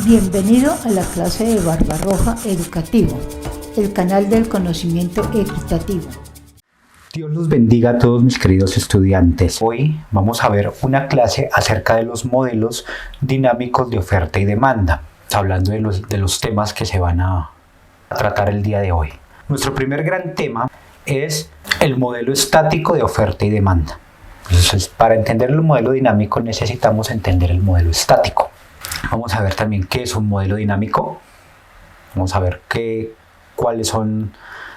Bienvenido a la clase de Barbarroja Educativo, el canal del conocimiento equitativo. Dios los bendiga a todos mis queridos estudiantes. Hoy vamos a ver una clase acerca de los modelos dinámicos de oferta y demanda, hablando de los temas que se van a tratar el día de hoy. Nuestro primer gran tema es el modelo estático de oferta y demanda. Entonces, para entender el modelo dinámico necesitamos entender el modelo estático. Vamos a ver también qué es un modelo dinámico. Vamos a ver cuáles son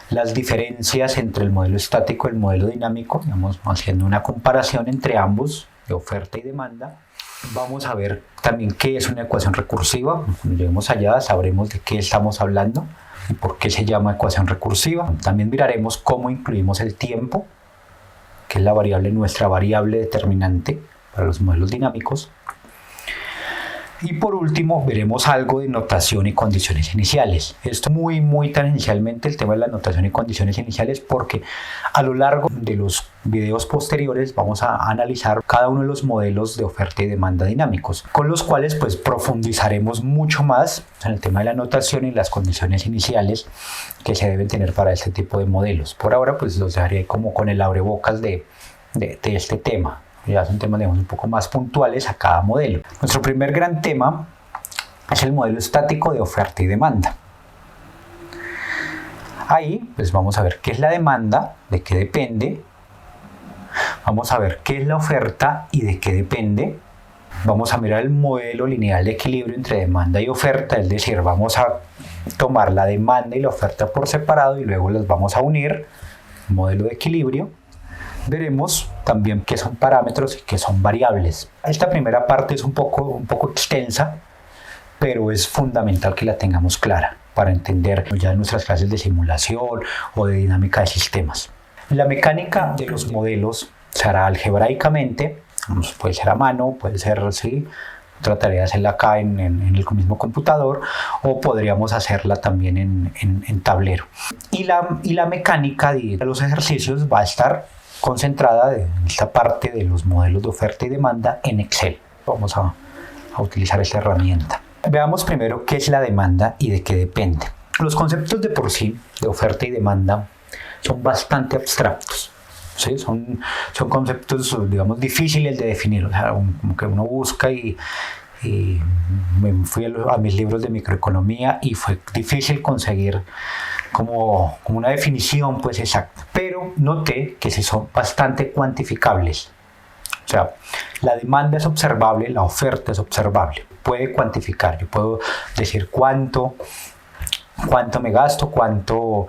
las diferencias entre el modelo estático y el modelo dinámico. Vamos haciendo una comparación entre ambos, de oferta y demanda. Vamos a ver también qué es una ecuación recursiva. Cuando lleguemos allá sabremos de qué estamos hablando y por qué se llama ecuación recursiva. También miraremos cómo incluimos el tiempo, que es nuestra variable determinante para los modelos dinámicos. Y por último veremos algo de notación y condiciones iniciales. Esto muy tangencialmente el tema de la notación y condiciones iniciales, porque a lo largo de los videos posteriores vamos a analizar cada uno de los modelos de oferta y demanda dinámicos, con los cuales pues profundizaremos mucho más en el tema de la notación y las condiciones iniciales que se deben tener para este tipo de modelos. Por ahora pues los dejaré como con el abrebocas de este tema. Ya son temas un poco más puntuales a cada modelo. Nuestro primer gran tema es el modelo estático de oferta y demanda. Ahí pues vamos a ver qué es la demanda, de qué depende. Vamos a ver qué es la oferta y de qué depende. Vamos a mirar el modelo lineal de equilibrio entre demanda y oferta, es decir, vamos a tomar la demanda y la oferta por separado y luego las vamos a unir, modelo de equilibrio. Veremos también qué son parámetros y qué son variables. Esta primera parte es un poco extensa, pero es fundamental que la tengamos clara para entender ya en nuestras clases de simulación o de dinámica de sistemas. La mecánica de los modelos se hará algebraicamente, puede ser a mano, puede ser así. Trataré de hacerla acá en el mismo computador, o podríamos hacerla también en tablero. Y la mecánica de los ejercicios va a estar concentrada en esta parte de los modelos de oferta y demanda en Excel. Vamos a utilizar esta herramienta. Veamos primero qué es la demanda y de qué depende. Los conceptos de por sí, de oferta y demanda, son bastante abstractos. ¿Sí? Son conceptos, digamos, difíciles de definir. O sea, como que uno busca y me fui a mis libros de microeconomía y fue difícil conseguir como una definición pues exacta, pero noté que son bastante cuantificables. O sea, la demanda es observable, la oferta es observable, puede cuantificar. Yo puedo decir cuánto me gasto, cuánto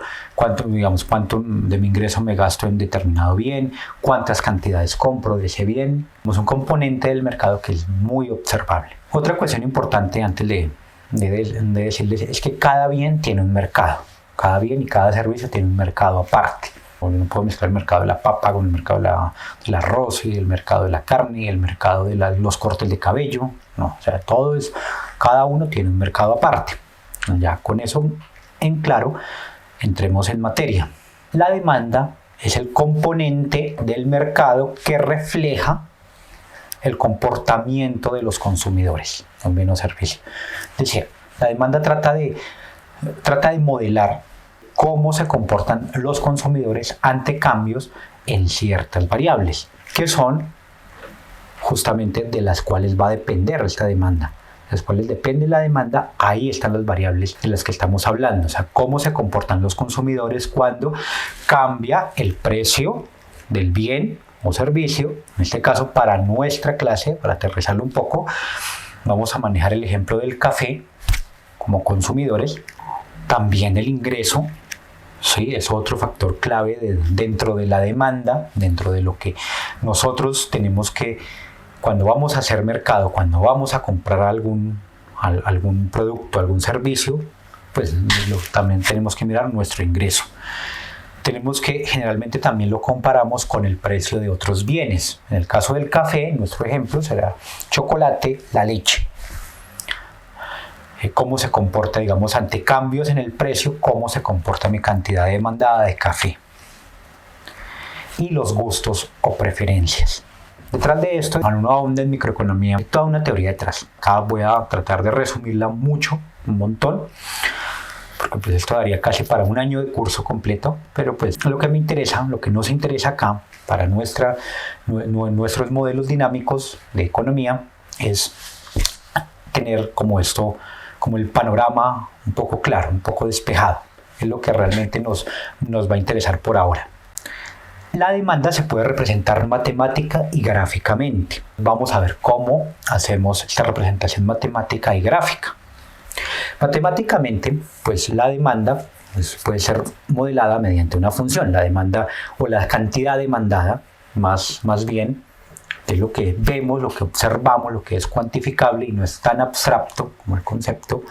de mi ingreso me gasto en determinado bien, cuántas cantidades compro de ese bien. Es un componente del mercado que es muy observable. Otra cuestión importante antes de decirles es que cada bien tiene un mercado. Cada bien y cada servicio tiene un mercado aparte. No puedo mezclar el mercado de la papa con el mercado del arroz, y el mercado de la carne, y el mercado de los cortes de cabello. No, o sea, cada uno tiene un mercado aparte. Ya con eso en claro, entremos en materia. La demanda es el componente del mercado que refleja el comportamiento de los consumidores en bien o servicio. Es decir, la demanda trata de modelar cómo se comportan los consumidores ante cambios en ciertas variables, que son justamente de las cuales va a depender esta demanda. Las cuales depende la demanda, ahí están las variables de las que estamos hablando. O sea, cómo se comportan los consumidores cuando cambia el precio del bien o servicio. En este caso, para nuestra clase, para aterrizarlo un poco, vamos a manejar el ejemplo del café como consumidores. También el ingreso, sí, es otro factor clave dentro de la demanda, dentro de lo que nosotros tenemos que, cuando vamos a hacer mercado, cuando vamos a comprar algún producto, algún servicio, pues también tenemos que mirar nuestro ingreso. Tenemos que, generalmente también lo comparamos con el precio de otros bienes. En el caso del café, nuestro ejemplo será chocolate, la leche. Cómo se comporta, digamos, ante cambios en el precio, cómo se comporta mi cantidad demandada de café. Y los gustos o preferencias. Detrás de esto, cuando uno ahonda en microeconomía, hay toda una teoría detrás. Acá voy a tratar de resumirla mucho, un montón, porque pues esto daría casi para un año de curso completo, pero pues lo que me interesa, lo que nos interesa acá para nuestros modelos dinámicos de economía es tener como esto, como el panorama un poco claro, un poco despejado. Es lo que realmente nos va a interesar por ahora. La demanda se puede representar matemática y gráficamente. Vamos a ver cómo hacemos esta representación matemática y gráfica. Matemáticamente, pues la demanda puede ser modelada mediante una función. La demanda o la cantidad demandada, más bien, es lo que vemos, lo que observamos, lo que es cuantificable y no es tan abstracto como el concepto.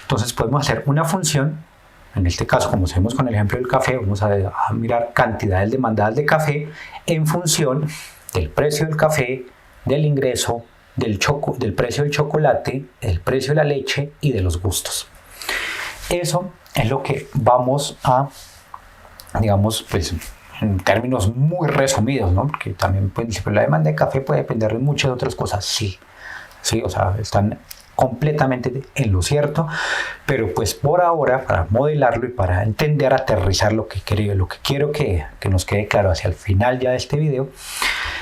Entonces podemos hacer una función. En este caso, como hacemos con el ejemplo del café, vamos a mirar cantidades demandadas de café en función del precio del café, del ingreso, del precio del chocolate, del precio de la leche y de los gustos. Eso es lo que vamos a, digamos, pues en términos muy resumidos, ¿no? Porque también pues, la demanda de café puede depender de muchas otras cosas, sí, o sea, están completamente en lo cierto, pero pues por ahora, para modelarlo y para entender, aterrizar lo que quiero que nos quede claro hacia el final ya de este video,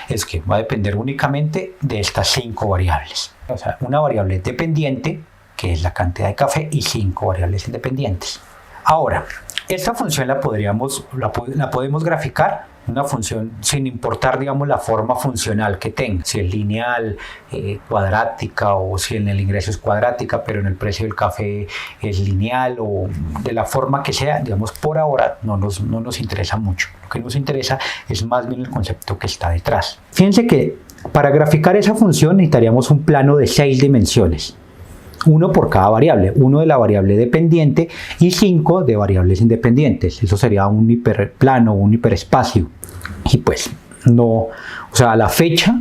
es que va a depender únicamente de estas 5 variables. O sea, una variable dependiente, que es la cantidad de café, y 5 variables independientes. Ahora, esta función la podemos graficar, una función sin importar, digamos, la forma funcional que tenga, si es lineal, cuadrática, o si en el ingreso es cuadrática, pero en el precio del café es lineal, o de la forma que sea, digamos, por ahora no nos interesa mucho. Lo que nos interesa es más bien el concepto que está detrás. Fíjense que para graficar esa función necesitaríamos un plano de 6 dimensiones. 1 por cada variable, 1 de la variable dependiente y 5 de variables independientes. Eso sería un hiperplano, un hiperespacio. Y pues no, o sea, a la fecha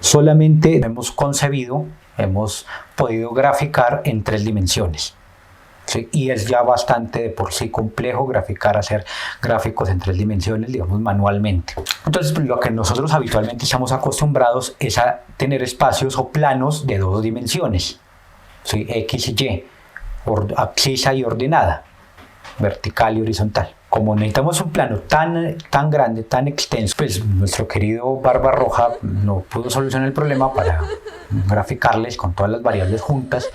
solamente hemos podido graficar en 3 dimensiones. ¿Sí? Y es ya bastante de por sí complejo hacer gráficos en 3 dimensiones, digamos, manualmente. Entonces, lo que nosotros habitualmente estamos acostumbrados es a tener espacios o planos de 2 dimensiones. ¿Sí? X y Y, abscisa y ordenada, vertical y horizontal. Como necesitamos un plano tan grande, tan extenso, pues nuestro querido Barbarroja no pudo solucionar el problema para graficarles con todas las variables juntas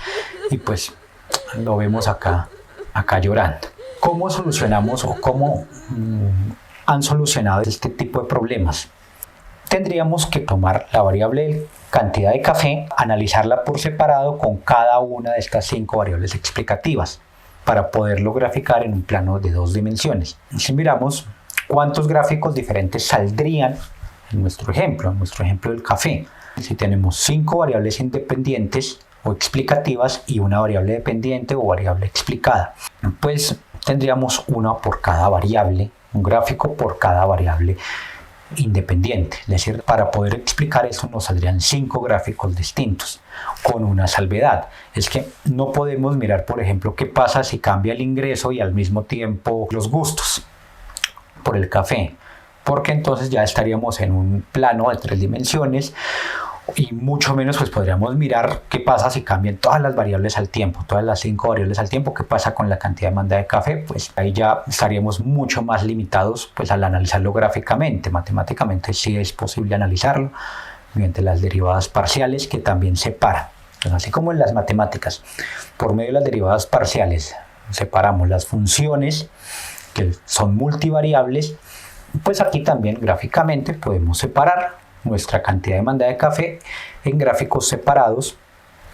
y pues lo vemos acá llorando. ¿Cómo solucionamos o cómo han solucionado este tipo de problemas? Tendríamos que tomar la variable cantidad de café, analizarla por separado con cada una de estas 5 variables explicativas para poderlo graficar en un plano de 2 dimensiones. Si miramos cuántos gráficos diferentes saldrían en nuestro ejemplo del café. Si tenemos 5 variables independientes o explicativas y una variable dependiente o variable explicada, pues tendríamos una por cada variable, un gráfico por cada variable independiente. Es decir, para poder explicar esto nos saldrían 5 gráficos distintos, con una salvedad. Es que no podemos mirar, por ejemplo, qué pasa si cambia el ingreso y al mismo tiempo los gustos por el café, porque entonces ya estaríamos en un plano de 3 dimensiones y mucho menos pues podríamos mirar qué pasa si cambian todas las variables al tiempo, todas las 5 variables al tiempo, qué pasa con la cantidad de demanda de café. Pues ahí ya estaríamos mucho más limitados pues al analizarlo gráficamente. Matemáticamente sí es posible analizarlo mediante las derivadas parciales que también separan. Entonces, así como en las matemáticas, por medio de las derivadas parciales separamos las funciones que son multivariables, pues aquí también gráficamente podemos separar nuestra cantidad de demanda de café en gráficos separados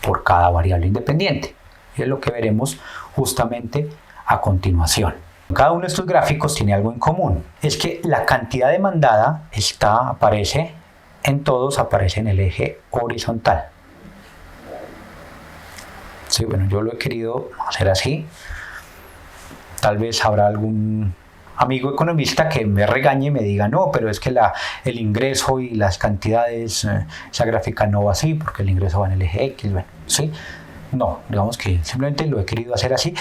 por cada variable independiente. Y es lo que veremos justamente a continuación. Cada uno de estos gráficos tiene algo en común. Es que la cantidad demandada aparece en el eje horizontal. Sí, bueno, yo lo he querido hacer así. Tal vez habrá algún amigo economista que me regañe y me diga no, pero es que el ingreso y las cantidades, esa gráfica no va así porque el ingreso va en el eje X, bueno, ¿sí? No, digamos que simplemente lo he querido hacer así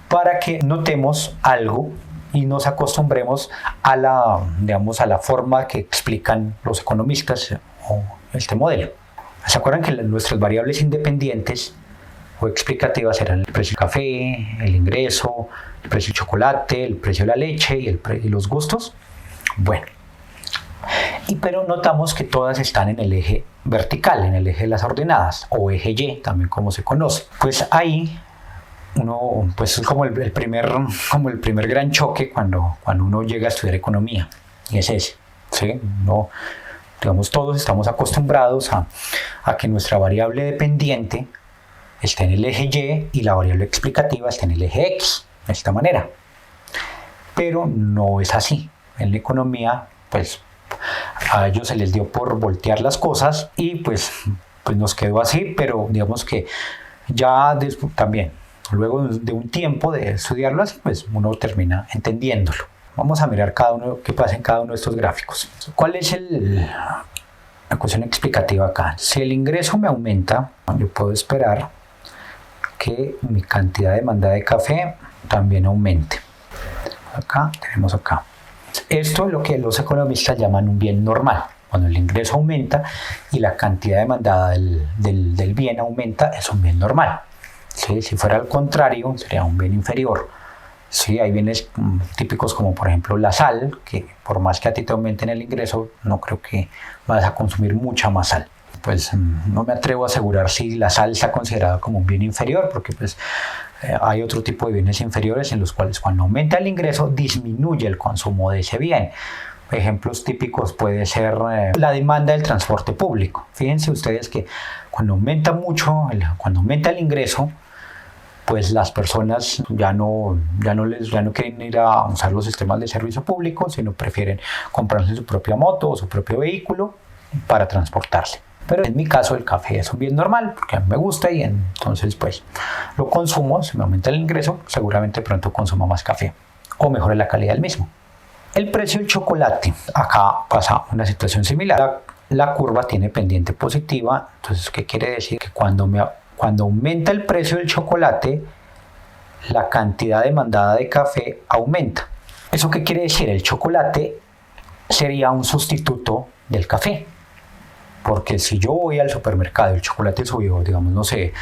para que notemos algo y nos acostumbremos a la forma que explican los economistas bajo este modelo. ¿Se acuerdan que nuestras variables independientes o explicativas eran el precio del café, el ingreso, el precio del chocolate, el precio de la leche y los gustos? Bueno, pero notamos que todas están en el eje vertical, en el eje de las ordenadas, o eje Y, también como se conoce. Pues ahí pues es como el primer gran choque cuando uno llega a estudiar economía, y es ese, ¿sí? Digamos, todos estamos acostumbrados a que nuestra variable dependiente está en el eje Y y la variable explicativa está en el eje X, de esta manera. Pero no es así. En la economía, pues a ellos se les dio por voltear las cosas y pues nos quedó así, pero digamos que ya también, luego de un tiempo de estudiarlo así, pues uno termina entendiéndolo. Vamos a mirar qué pasa en cada uno de estos gráficos. ¿Cuál es la ecuación explicativa acá? Si el ingreso me aumenta, yo puedo esperar que mi cantidad demandada de café también aumente. Tenemos acá. Esto es lo que los economistas llaman un bien normal. Cuando el ingreso aumenta y la cantidad demandada del bien aumenta, es un bien normal. ¿Sí? Si fuera al contrario, sería un bien inferior. Sí, hay bienes típicos como por ejemplo la sal, que por más que a ti te aumenten el ingreso, no creo que vas a consumir mucha más sal. Pues no me atrevo a asegurar si la sal está considerada como un bien inferior, porque pues hay otro tipo de bienes inferiores en los cuales cuando aumenta el ingreso disminuye el consumo de ese bien. Ejemplos típicos puede ser la demanda del transporte público. Fíjense ustedes que cuando aumenta mucho, cuando aumenta el ingreso, pues las personas ya no quieren ir a usar los sistemas de servicio público, sino prefieren comprarse su propia moto o su propio vehículo para transportarse. Pero en mi caso el café es un bien normal, porque a mí me gusta y entonces pues lo consumo. Si me aumenta el ingreso, seguramente pronto consumo más café o mejore la calidad del mismo. El precio del chocolate, acá pasa una situación similar. La curva tiene pendiente positiva, entonces ¿qué quiere decir? Que cuando aumenta el precio del chocolate, la cantidad demandada de café aumenta. ¿Eso qué quiere decir? El chocolate sería un sustituto del café. Porque si yo voy al supermercado y el chocolate subió, digamos, no sé,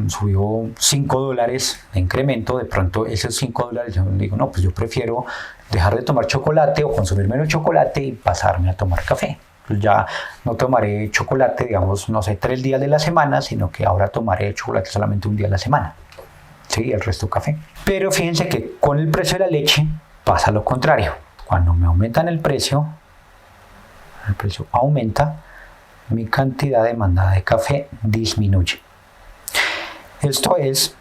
subió $5 de incremento, de pronto esos $5, yo digo, no, pues yo prefiero dejar de tomar chocolate o consumir menos chocolate y pasarme a tomar café. Ya no tomaré chocolate, digamos, no sé, 3 días de la semana, sino que ahora tomaré chocolate solamente un día a la semana. Sí, el resto café. Pero fíjense que con el precio de la leche pasa lo contrario. Cuando me aumentan el precio aumenta, mi cantidad demandada de café disminuye. Esto es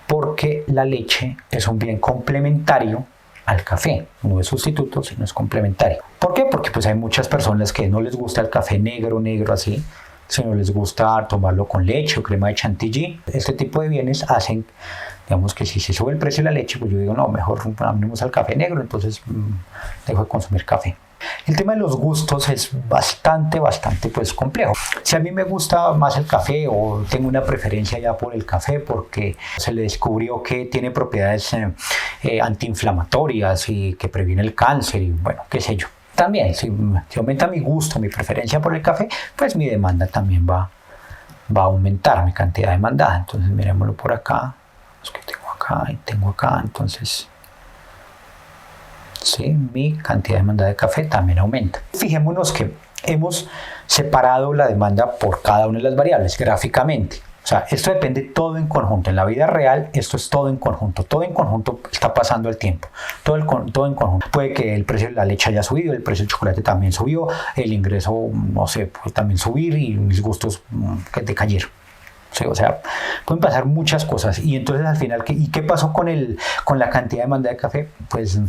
porque la leche es un bien complementario al café, no es sustituto, sino es complementario. ¿Por qué? Porque pues hay muchas personas que no les gusta el café negro así, sino les gusta tomarlo con leche o crema de chantilly. Este tipo de bienes hacen, digamos que si se sube el precio de la leche, pues yo digo, no, mejor vamos al café negro, entonces dejo de consumir café. El tema de los gustos es bastante pues complejo. Si a mí me gusta más el café o tengo una preferencia ya por el café porque se le descubrió que tiene propiedades antiinflamatorias y que previene el cáncer y bueno, qué sé yo. También, si aumenta mi gusto, mi preferencia por el café, pues mi demanda también va a aumentar, mi cantidad demandada. Entonces miremoslo por acá, los que tengo acá y tengo acá, entonces sí, mi cantidad demandada de café también aumenta. Fijémonos que hemos separado la demanda por cada una de las variables gráficamente. O sea, esto depende todo en conjunto. En la vida real, esto es todo en conjunto. Todo en conjunto está pasando el tiempo. Todo en conjunto. Puede que el precio de la leche haya subido, el precio del chocolate también subió, el ingreso, no sé, puede también subir y mis gustos que decayeron. Sí, o sea, pueden pasar muchas cosas. Y entonces al final, ¿qué pasó con la cantidad de demanda de café? Pues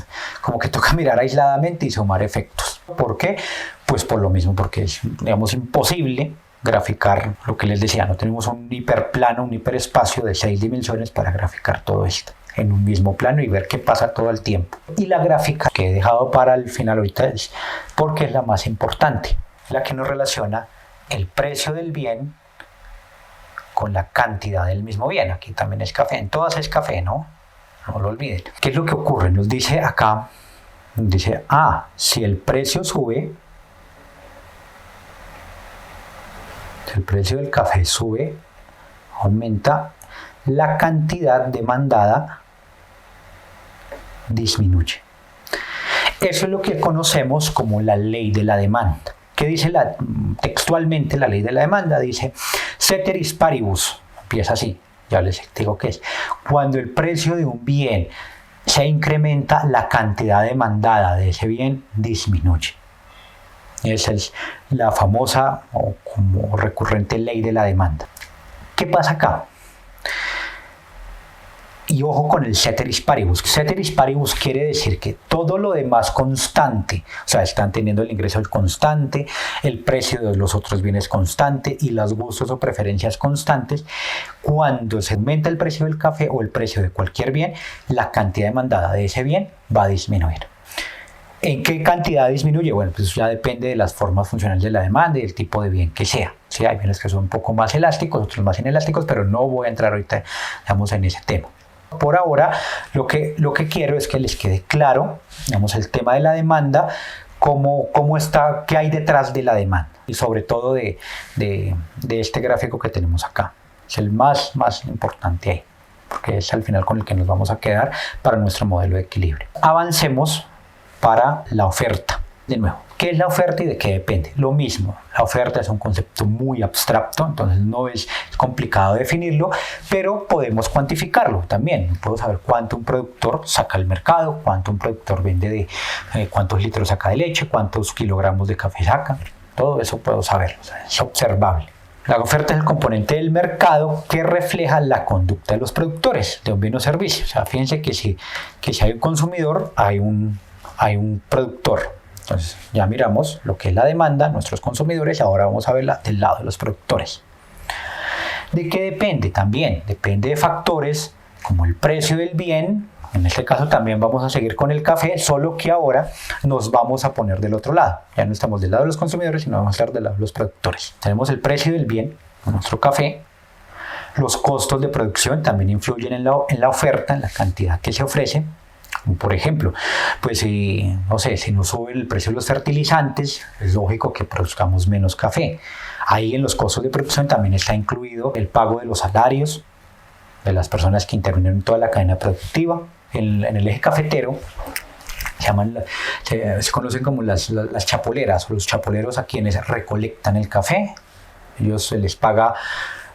como que toca mirar aisladamente y sumar efectos. ¿Por qué? Pues por lo mismo, porque es, digamos, imposible graficar lo que les decía. No tenemos un hiperplano, un hiperespacio de 6 dimensiones para graficar todo esto en un mismo plano y ver qué pasa todo el tiempo. Y la gráfica que he dejado para el final ahorita es porque es la más importante, la que nos relaciona el precio del bien con la cantidad del mismo bien. Aquí también es café, en todas es café, ¿no? No lo olviden. ¿Qué es lo que ocurre? Nos dice acá, si el precio sube, Si el precio del café sube, aumenta, la cantidad demandada disminuye. Eso es lo que conocemos como la ley de la demanda. ¿Qué dice textualmente la ley de la demanda? Dice, ceteris paribus, empieza así, ya les digo qué es. Cuando el precio de un bien se incrementa, la cantidad demandada de ese bien disminuye. Esa es la famosa o como recurrente ley de la demanda. ¿Qué pasa acá? Y ojo con el ceteris paribus. Ceteris paribus quiere decir que todo lo demás constante, o sea, están teniendo el ingreso constante, el precio de los otros bienes constante y los gustos o preferencias constantes. Cuando se aumenta el precio del café o el precio de cualquier bien, la cantidad demandada de ese bien va a disminuir. ¿En qué cantidad disminuye? Bueno, pues ya depende de las formas funcionales de la demanda y del tipo de bien que sea. Sí, hay bienes que son un poco más elásticos, otros más inelásticos, pero no voy a entrar ahorita, digamos, en ese tema. Por ahora, lo que quiero es que les quede claro, digamos, el tema de la demanda, cómo está, qué hay detrás de la demanda, y sobre todo de este gráfico que tenemos acá. Es el más importante ahí, porque es al final con el que nos vamos a quedar para nuestro modelo de equilibrio. Avancemos para la oferta. De nuevo, ¿qué es la oferta y de qué depende? Lo mismo, la oferta es un concepto muy abstracto, entonces no es complicado definirlo, pero podemos cuantificarlo también. Puedo saber cuánto un productor saca al mercado, cuánto un productor vende cuántos litros saca de leche, cuántos kilogramos de café saca, todo eso puedo saberlo, o sea, es observable. La oferta es el componente del mercado que refleja la conducta de los productores de un bien o servicio. O sea, fíjense que si hay un consumidor, hay un productor. Entonces ya miramos lo que es la demanda, nuestros consumidores, y ahora vamos a verla del lado de los productores. ¿De qué depende? También depende de factores como el precio del bien. En este caso también vamos a seguir con el café, solo que ahora nos vamos a poner del otro lado. Ya no estamos del lado de los consumidores, sino vamos a estar del lado de los productores. Tenemos el precio del bien, nuestro café. Los costos de producción también influyen en la oferta, en la cantidad que se ofrece. Por ejemplo, pues si nos sube el precio de los fertilizantes, es lógico que produzcamos menos café. Ahí en los costos de producción también está incluido el pago de los salarios de las personas que intervienen en toda la cadena productiva. En el eje cafetero se conocen como las chapoleras o los chapoleros, a quienes recolectan el café. Ellos se les paga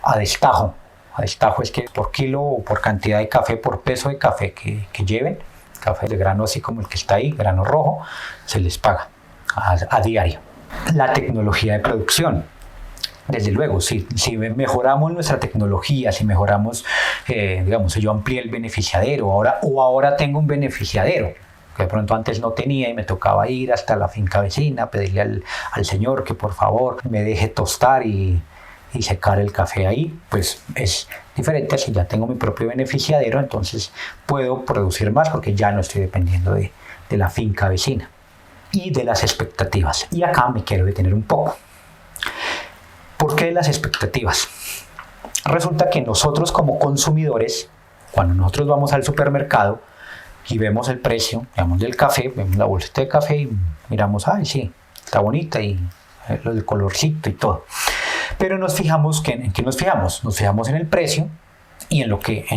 a destajo. A destajo es que por kilo o por cantidad de café, por peso de café que lleven, café de grano así como el que está ahí, grano rojo, se les paga a diario. La tecnología de producción. Desde luego, si mejoramos nuestra tecnología, si mejoramos, si yo amplié el beneficiadero, ahora tengo un beneficiadero, que de pronto antes no tenía y me tocaba ir hasta la finca vecina, pedirle al señor que por favor me deje tostar y secar el café ahí, pues es diferente. Si ya tengo mi propio beneficiadero, entonces puedo producir más porque ya no estoy dependiendo de la finca vecina. Y de las expectativas. Y acá me quiero detener un poco. ¿Por qué las expectativas? Resulta que nosotros como consumidores, cuando nosotros vamos al supermercado y vemos el precio, digamos, del café, vemos la bolsita de café y miramos, ay sí, está bonita y el colorcito y todo. Pero nos fijamos, ¿en qué nos fijamos? Nos fijamos en el precio y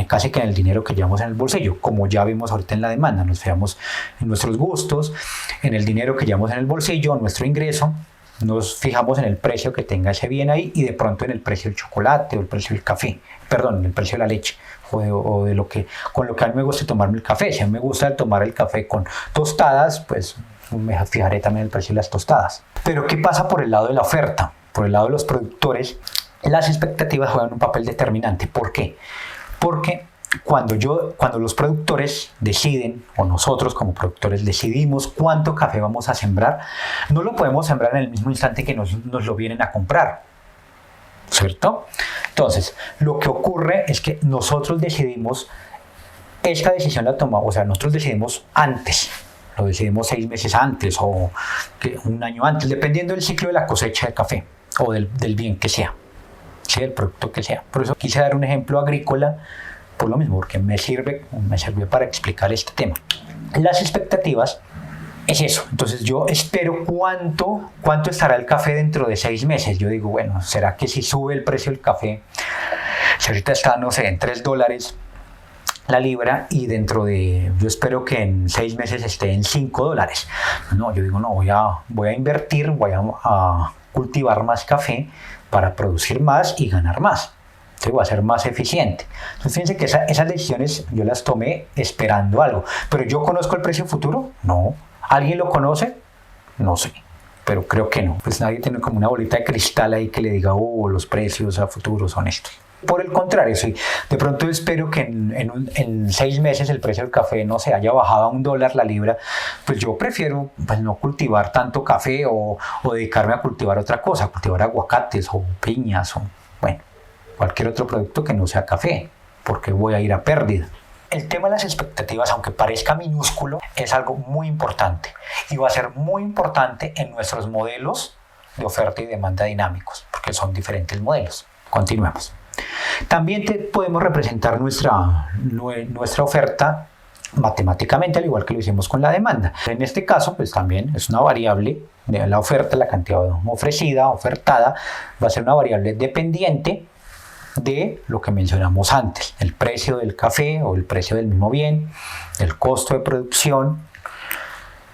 casi que en el dinero que llevamos en el bolsillo, como ya vimos ahorita en la demanda. Nos fijamos en nuestros gustos, en el dinero que llevamos en el bolsillo, en nuestro ingreso. Nos fijamos en el precio que tenga ese bien ahí y de pronto en el precio del chocolate o el precio del café, en el precio de la leche o de con lo que a mí me gusta tomarme el café. Si a mí me gusta tomar el café con tostadas, pues me fijaré también en el precio de las tostadas. Pero ¿qué pasa por el lado de la oferta? Por el lado de los productores, las expectativas juegan un papel determinante. ¿Por qué? Porque cuando los productores deciden, o nosotros como productores decidimos cuánto café vamos a sembrar, no lo podemos sembrar en el mismo instante que nos lo vienen a comprar, ¿cierto? Entonces, lo que ocurre es que nosotros decidimos, esta decisión la tomamos, o sea, nosotros decidimos antes. Lo decidimos 6 meses antes o un año antes, dependiendo del ciclo de la cosecha de café o del bien que sea, ¿sí? Del producto que sea. Por eso quise dar un ejemplo agrícola, por lo mismo, porque me sirvió para explicar este tema. Las expectativas es eso. Entonces yo espero cuánto estará el café dentro de 6 meses. Yo digo, bueno, ¿será que si sube el precio del café, si ahorita está, no sé, en $3 la libra y yo espero que en 6 meses esté en $5? No, yo digo, no, voy a invertir, voy a cultivar más café para producir más y ganar más. Entonces voy a ser más eficiente. Entonces fíjense que esas decisiones yo las tomé esperando algo. Pero ¿yo conozco el precio futuro? No. ¿Alguien lo conoce? No sé. Pero creo que no. Pues nadie tiene como una bolita de cristal ahí que le diga, los precios a futuro son estos. Por el contrario, sí, de pronto espero que en 6 meses el precio del café no se haya bajado a $1 la libra, pues yo prefiero pues, no cultivar tanto café o dedicarme a cultivar otra cosa, cultivar aguacates o piñas o bueno, cualquier otro producto que no sea café, porque voy a ir a pérdida. El tema de las expectativas, aunque parezca minúsculo, es algo muy importante y va a ser muy importante en nuestros modelos de oferta y demanda dinámicos, porque son diferentes modelos. Continuemos. También podemos representar nuestra oferta matemáticamente, al igual que lo hicimos con la demanda. En este caso, pues también es una variable de la oferta, la cantidad ofrecida, ofertada, va a ser una variable dependiente de lo que mencionamos antes, el precio del café o el precio del mismo bien, el costo de producción,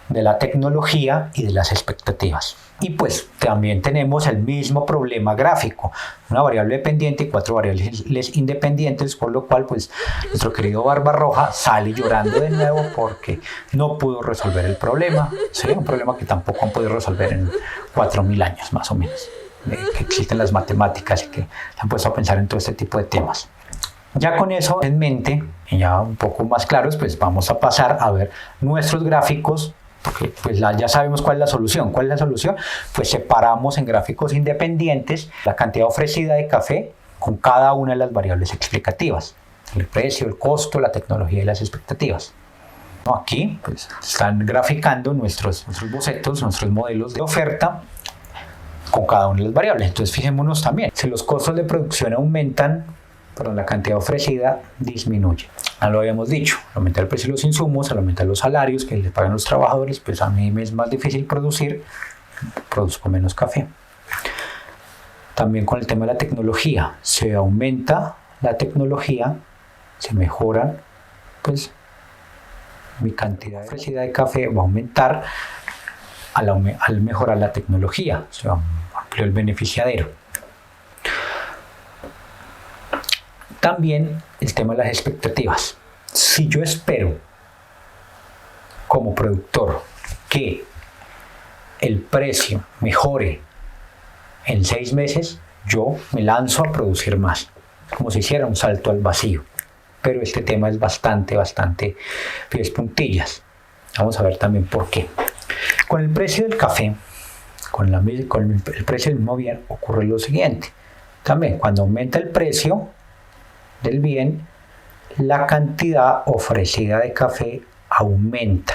de la tecnología y de las expectativas. Y pues también tenemos el mismo problema gráfico, una variable dependiente y 4 variables independientes, por lo cual pues nuestro querido Barbarroja sale llorando de nuevo porque no pudo resolver el problema, ¿sí? Un problema que tampoco han podido resolver en 4.000 años más o menos, que existen las matemáticas y que se han puesto a pensar en todo este tipo de temas. Ya con eso en mente, y ya un poco más claros, pues vamos a pasar a ver nuestros gráficos. Porque pues ya sabemos cuál es la solución. ¿Cuál es la solución? Pues separamos en gráficos independientes la cantidad ofrecida de café con cada una de las variables explicativas. El precio, el costo, la tecnología y las expectativas. Aquí pues, están graficando nuestros bocetos, nuestros modelos de oferta con cada una de las variables. Entonces fijémonos también, si los costos de producción aumentan, pero la cantidad ofrecida disminuye. Ya lo habíamos dicho, al aumentar el precio de los insumos, al aumentar los salarios que le pagan los trabajadores, pues a mí me es más difícil producir, produzco menos café. También con el tema de la tecnología, se aumenta la tecnología, se mejora, pues mi cantidad ofrecida de café va a aumentar al mejorar la tecnología, se amplió el beneficiadero. También el tema de las expectativas. Si yo espero como productor que el precio mejore en 6 meses, yo me lanzo a producir más, como si hiciera un salto al vacío. Pero este tema es bastante pies puntillas. Vamos a ver también por qué. Con el precio del café, con el precio del mismo bien, ocurre lo siguiente. También cuando aumenta el precio del bien, la cantidad ofrecida de café aumenta.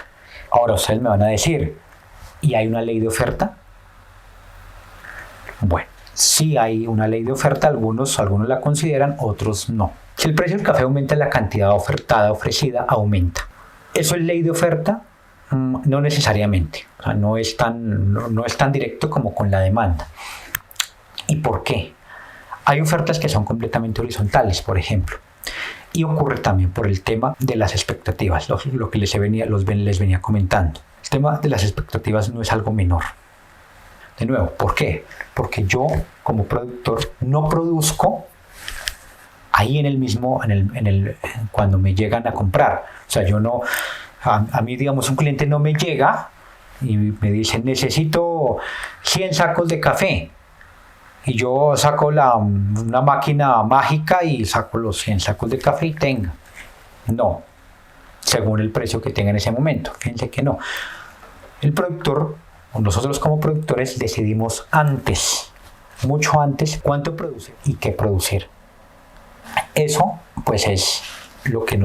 Ahora ustedes me van a decir, ¿y hay una ley de oferta? Bueno, sí hay una ley de oferta, algunos la consideran, otros no. Si el precio del café aumenta, la cantidad ofrecida aumenta. ¿Eso es ley de oferta? No necesariamente, o sea, no es tan directo como con la demanda. ¿Y por qué? Hay ofertas que son completamente horizontales, por ejemplo, y ocurre también por el tema de las expectativas, lo que les venía comentando. El tema de las expectativas no es algo menor. De nuevo, ¿por qué? Porque yo como productor no produzco ahí cuando me llegan a comprar. O sea, yo no, a mí, digamos, un cliente no me llega y me dice, necesito 100 sacos de café. Y yo saco una máquina mágica y saco los 100 sacos de café y tenga. No, según el precio que tenga en ese momento. Fíjense que no. El productor, o nosotros como productores, decidimos mucho antes, cuánto producir y qué producir. Eso, pues, es lo que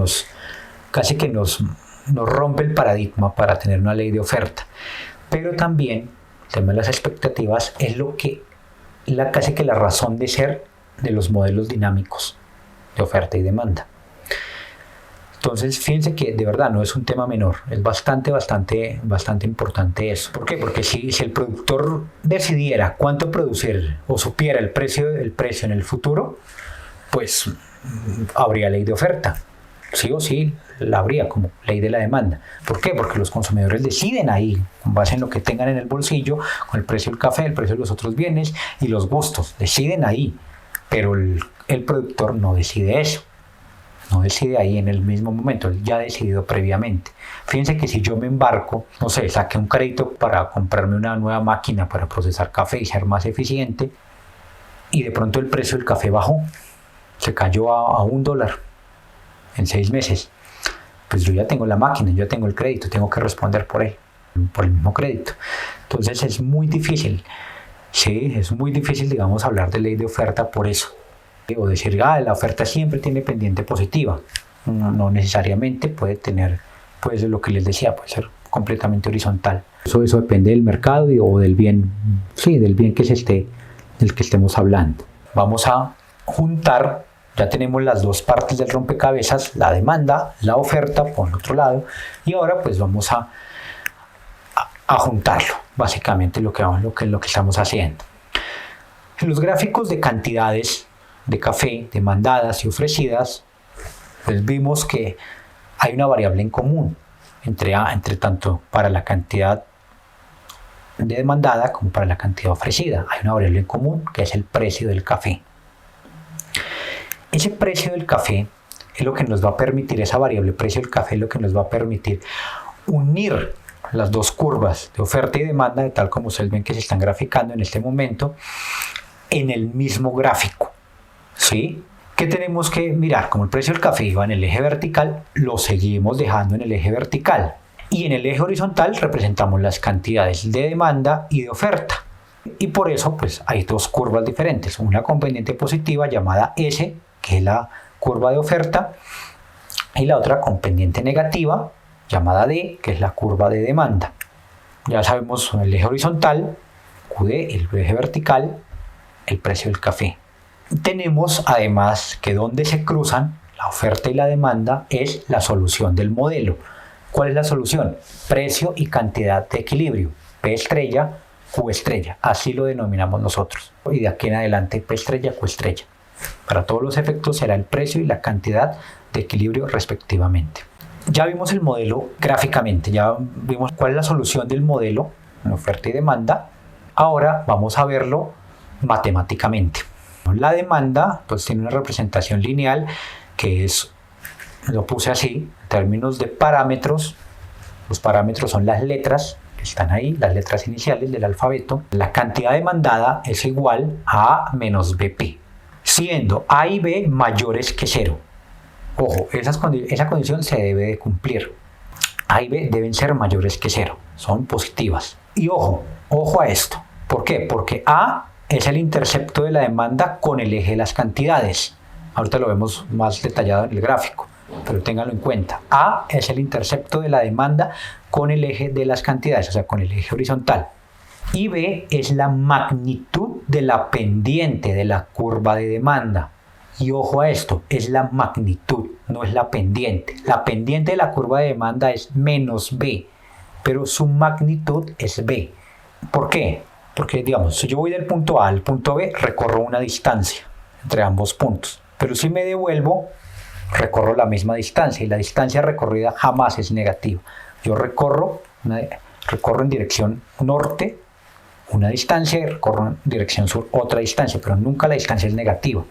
casi que nos rompe el paradigma para tener una ley de oferta. Pero también, el tema de las expectativas es lo que casi que la razón de ser de los modelos dinámicos de oferta y demanda. Entonces, fíjense que de verdad no es un tema menor, es bastante importante eso. ¿Por qué? Porque si el productor decidiera cuánto producir o supiera el precio en el futuro, pues habría ley de oferta. Sí o sí la habría como ley de la demanda. ¿Por qué? Porque los consumidores deciden ahí, con base en lo que tengan en el bolsillo, con el precio del café, el precio de los otros bienes y los gustos, deciden ahí. Pero el productor no decide eso. No decide ahí en el mismo momento, él ya ha decidido previamente. Fíjense que si yo me embarco, no sé, saqué un crédito para comprarme una nueva máquina para procesar café y ser más eficiente, y de pronto el precio del café bajó, se cayó a $1 en 6 meses. Pues yo ya tengo la máquina, yo ya tengo el crédito, tengo que responder por él, por el mismo crédito. Entonces es muy difícil, sí, es muy difícil, digamos, hablar de ley de oferta por eso. O decir, la oferta siempre tiene pendiente positiva. No necesariamente puede tener, pues lo que les decía, puede ser completamente horizontal. Eso depende del mercado o del bien, sí, del bien del que estemos hablando. Vamos a juntar, ya tenemos las dos partes del rompecabezas, la demanda, la oferta por otro lado, y ahora pues vamos a juntarlo, básicamente lo que estamos haciendo. En los gráficos de cantidades de café demandadas y ofrecidas, pues vimos que hay una variable en común entre tanto para la cantidad de demandada como para la cantidad ofrecida. Hay una variable en común que es el precio del café. Ese precio del café es lo que nos va a permitir, esa variable precio del café es lo que nos va a permitir unir las dos curvas de oferta y demanda, de tal como ustedes ven que se están graficando en este momento, en el mismo gráfico. ¿Sí? ¿Qué tenemos que mirar? Como el precio del café iba en el eje vertical, lo seguimos dejando en el eje vertical. Y en el eje horizontal representamos las cantidades de demanda y de oferta. Y por eso pues hay dos curvas diferentes. Una con pendiente positiva llamada S, que es la curva de oferta, y la otra con pendiente negativa llamada D, que es la curva de demanda. Ya sabemos el eje horizontal, QD, el eje vertical, el precio del café. Tenemos además que donde se cruzan la oferta y la demanda es la solución del modelo. ¿Cuál es la solución? Precio y cantidad de equilibrio. P estrella, Q estrella. Así lo denominamos nosotros. Y de aquí en adelante P estrella, Q estrella. Para todos los efectos será el precio y la cantidad de equilibrio respectivamente. Ya vimos el modelo gráficamente, ya vimos cuál es la solución del modelo en oferta y demanda. Ahora vamos a verlo matemáticamente. La demanda pues tiene una representación lineal que es, lo puse así, en términos de parámetros. Los parámetros son las letras que están ahí, las letras iniciales del alfabeto. La cantidad demandada es igual a A menos BP, siendo A y B mayores que 0. Ojo, esa condición se debe de cumplir. A y B deben ser mayores que 0, son positivas. Y ojo a esto. ¿Por qué? Porque A es el intercepto de la demanda con el eje de las cantidades. Ahorita lo vemos más detallado en el gráfico, pero ténganlo en cuenta. A es el intercepto de la demanda con el eje de las cantidades, o sea, con el eje horizontal. Y B es la magnitud de la pendiente de la curva de demanda. Y ojo a esto, es la magnitud, no es la pendiente. La pendiente de la curva de demanda es menos B, pero su magnitud es B. ¿Por qué? Porque, digamos, si yo voy del punto A al punto B, recorro una distancia entre ambos puntos. Pero si me devuelvo, recorro la misma distancia, y la distancia recorrida jamás es negativa. Yo recorro en dirección norte una distancia y recorro en dirección sur otra distancia, pero nunca la distancia es negativa.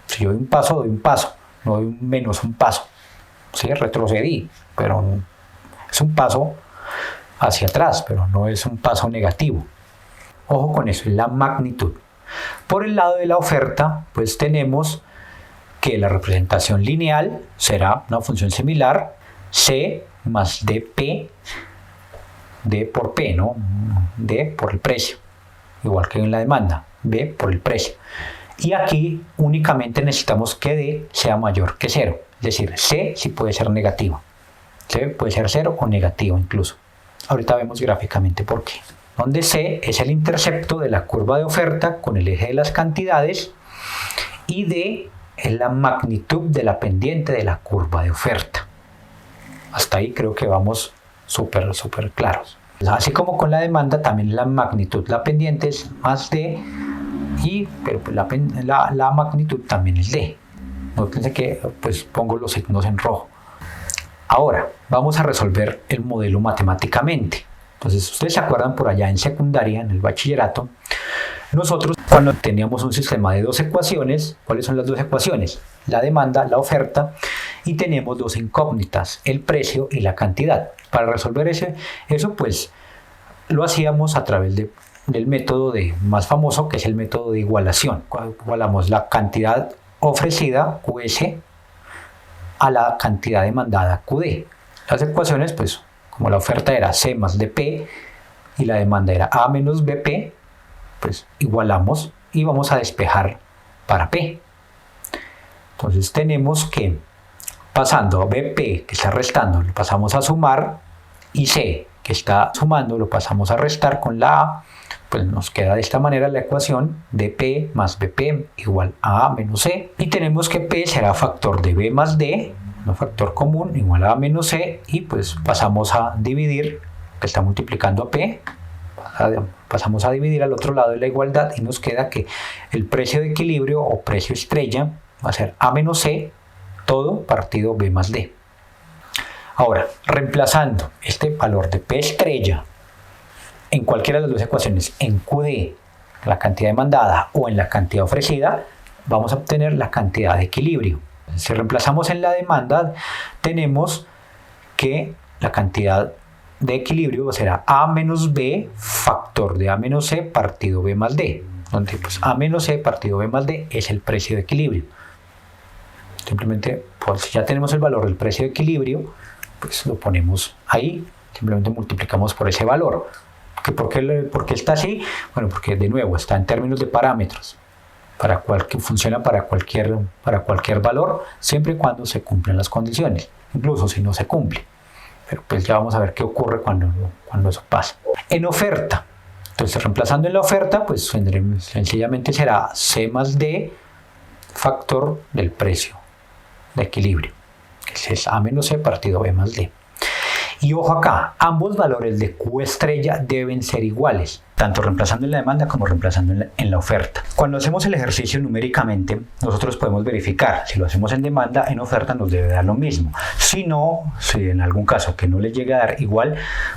Si yo doy un paso, no doy menos un paso. Sí, retrocedí, pero es un paso hacia atrás, pero no es un paso negativo. Ojo con eso, es la magnitud. Por el lado de la oferta, pues tenemos que la representación lineal será una función similar, C más dP, D por P, ¿no? D por el precio, igual que en la demanda, B por el precio. Y aquí únicamente necesitamos que D sea mayor que 0, es decir, C sí puede ser negativa, C puede ser 0 o negativo incluso. Ahorita vemos gráficamente por qué. Donde C es el intercepto de la curva de oferta con el eje de las cantidades y D es la magnitud de la pendiente de la curva de oferta. Hasta ahí creo que vamos súper claros. Así como con la demanda, también la magnitud, la pendiente es más D, pero la magnitud también es D. Noten que pues pongo los signos en rojo. Ahora, vamos a resolver el modelo matemáticamente. Entonces, ustedes se acuerdan por allá en secundaria, en el bachillerato, nosotros cuando teníamos un sistema de dos ecuaciones, ¿cuáles son las dos ecuaciones? La demanda, la oferta, y tenemos dos incógnitas, el precio y la cantidad. Para resolver eso pues lo hacíamos a través del método más famoso, que es el método de igualación. Igualamos la cantidad ofrecida, QS, a la cantidad demandada, QD. Las ecuaciones, pues, como la oferta era C más DP y la demanda era A menos BP, pues igualamos y vamos a despejar para P. Entonces tenemos que, pasando a BP, que está restando, lo pasamos a sumar, y C, que está sumando, lo pasamos a restar con la A, pues nos queda de esta manera la ecuación de P más BP igual a A menos C, y tenemos que P será factor de B más D, un factor común igual a A menos C, y pues pasamos a dividir, que está multiplicando a P, pasamos a dividir al otro lado de la igualdad y nos queda que el precio de equilibrio o precio estrella va a ser A menos C, todo partido B más D. Ahora, reemplazando este valor de P estrella en cualquiera de las dos ecuaciones, en QD, la cantidad demandada, o en la cantidad ofrecida, vamos a obtener la cantidad de equilibrio. Si reemplazamos en la demanda, tenemos que la cantidad de equilibrio será A menos B factor de A menos C partido B más D, donde pues A menos C partido B más D es el precio de equilibrio. Simplemente, pues si ya tenemos el valor del precio de equilibrio, pues lo ponemos ahí, simplemente multiplicamos por ese valor. ¿Por qué está así? Bueno, porque de nuevo está en términos de parámetros, funciona para cualquier valor, siempre y cuando se cumplen las condiciones, incluso si no se cumple. Pero pues ya vamos a ver qué ocurre cuando eso pasa. En oferta, entonces reemplazando en la oferta, pues sencillamente será C más D factor del precio de equilibrio, que es A menos C partido B más D. Y ojo acá, ambos valores de Q estrella deben ser iguales, tanto reemplazando en la demanda como reemplazando en la oferta. Cuando hacemos el ejercicio numéricamente, nosotros podemos verificar, si lo hacemos en demanda, en oferta nos debe dar lo mismo. Si no, si en algún caso que no les llegue a dar igual,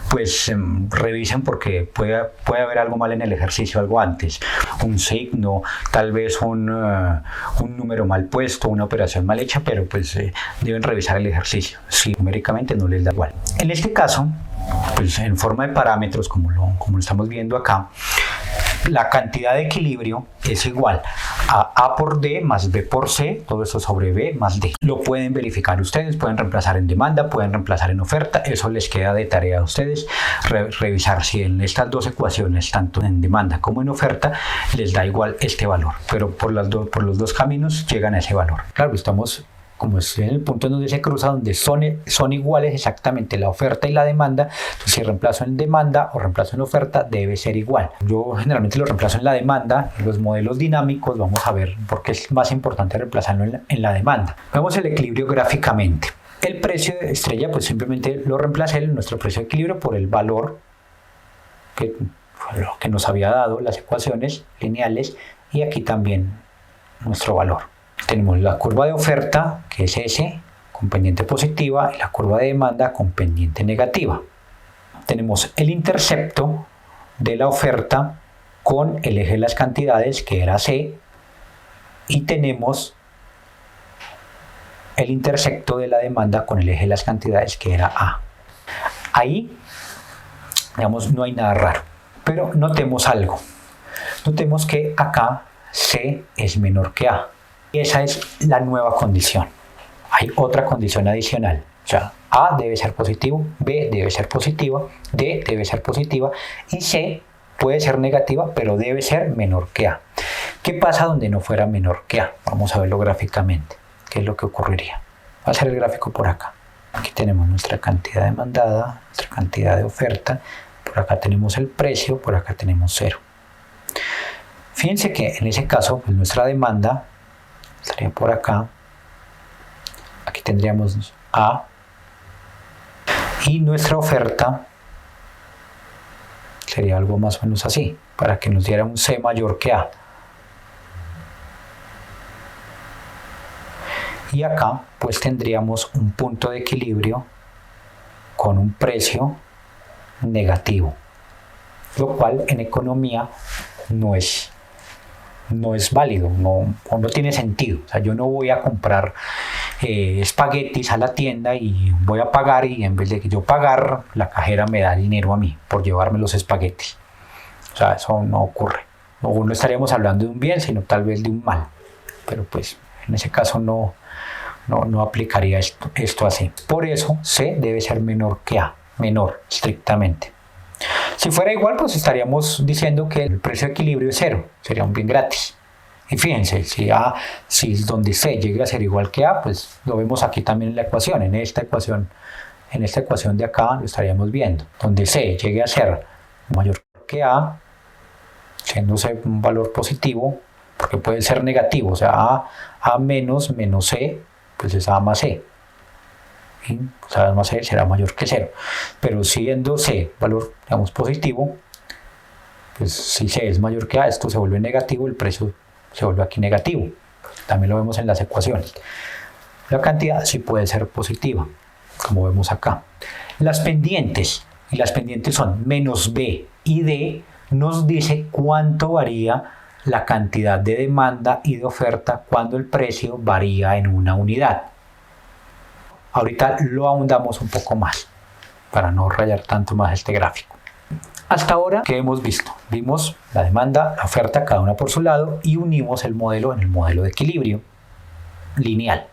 pues revisen porque puede haber algo mal en el ejercicio, algo antes. Un signo, tal vez un número mal puesto, una operación mal hecha, pero pues deben revisar el ejercicio. Si numéricamente no les da igual. En este caso, pues en forma de parámetros, como lo estamos viendo acá, la cantidad de equilibrio es igual a A por D más B por C, todo eso sobre B más D. Lo pueden verificar ustedes, pueden reemplazar en demanda, pueden reemplazar en oferta, eso les queda de tarea a ustedes, revisar si en estas dos ecuaciones, tanto en demanda como en oferta, les da igual este valor, pero por los dos caminos llegan a ese valor. Claro, estamos como es en el punto en donde se cruza, donde son iguales exactamente la oferta y la demanda. Entonces, si reemplazo en demanda o reemplazo en oferta, debe ser igual. Yo generalmente lo reemplazo en la demanda. En los modelos dinámicos vamos a ver por qué es más importante reemplazarlo en la demanda. Vemos el equilibrio gráficamente. El precio de estrella, pues simplemente lo reemplacé, nuestro precio de equilibrio, por el valor que nos había dado las ecuaciones lineales, y aquí también nuestro valor. Tenemos la curva de oferta, que es S, con pendiente positiva, y la curva de demanda con pendiente negativa. Tenemos el intercepto de la oferta con el eje de las cantidades, que era C, y tenemos el intercepto de la demanda con el eje de las cantidades, que era A. Ahí, digamos, no hay nada raro, pero notemos algo. Notemos que acá C es menor que A. Y esa es la nueva condición. Hay otra condición adicional. O sea, A debe ser positivo, B debe ser positiva, D debe ser positiva y C puede ser negativa, pero debe ser menor que A. ¿Qué pasa donde no fuera menor que A? Vamos a verlo gráficamente. ¿Qué es lo que ocurriría? Va a ser el gráfico por acá. Aquí tenemos nuestra cantidad demandada, nuestra cantidad de oferta. Por acá tenemos el precio, por acá tenemos 0. Fíjense que en ese caso, pues nuestra demanda estaría por acá. Aquí tendríamos A y nuestra oferta sería algo más o menos así, para que nos diera un C mayor que A. Y acá pues tendríamos un punto de equilibrio con un precio negativo, lo cual en economía no es válido, no tiene sentido. O sea, yo no voy a comprar espaguetis a la tienda y voy a pagar, y en vez de que yo pagar, la cajera me da dinero a mí por llevarme los espaguetis. O sea, eso no ocurre. No estaríamos hablando de un bien, sino tal vez de un mal. Pero pues en ese caso no aplicaría esto así. Por eso C debe ser menor que A, menor estrictamente. Si fuera igual, pues estaríamos diciendo que el precio de equilibrio es 0, sería un bien gratis. Y fíjense, si donde C llegue a ser igual que A, pues lo vemos aquí también en la ecuación, en esta ecuación de acá lo estaríamos viendo. Donde C llegue a ser mayor que A, siendo C un valor positivo, porque puede ser negativo, o sea, A menos C, pues es A más C. ¿Sí? O sea, A más C será mayor que 0. Pero siendo C valor, digamos, positivo, pues si C es mayor que A, esto se vuelve negativo, el precio se vuelve aquí negativo. También lo vemos en las ecuaciones. La cantidad sí puede ser positiva, como vemos acá. Las pendientes son menos B y D, nos dice cuánto varía la cantidad de demanda y de oferta cuando el precio varía en una unidad. Ahorita lo ahondamos un poco más para no rayar tanto más este gráfico. Hasta ahora, ¿qué hemos visto? Vimos la demanda, la oferta, cada una por su lado, y unimos el modelo en el modelo de equilibrio lineal.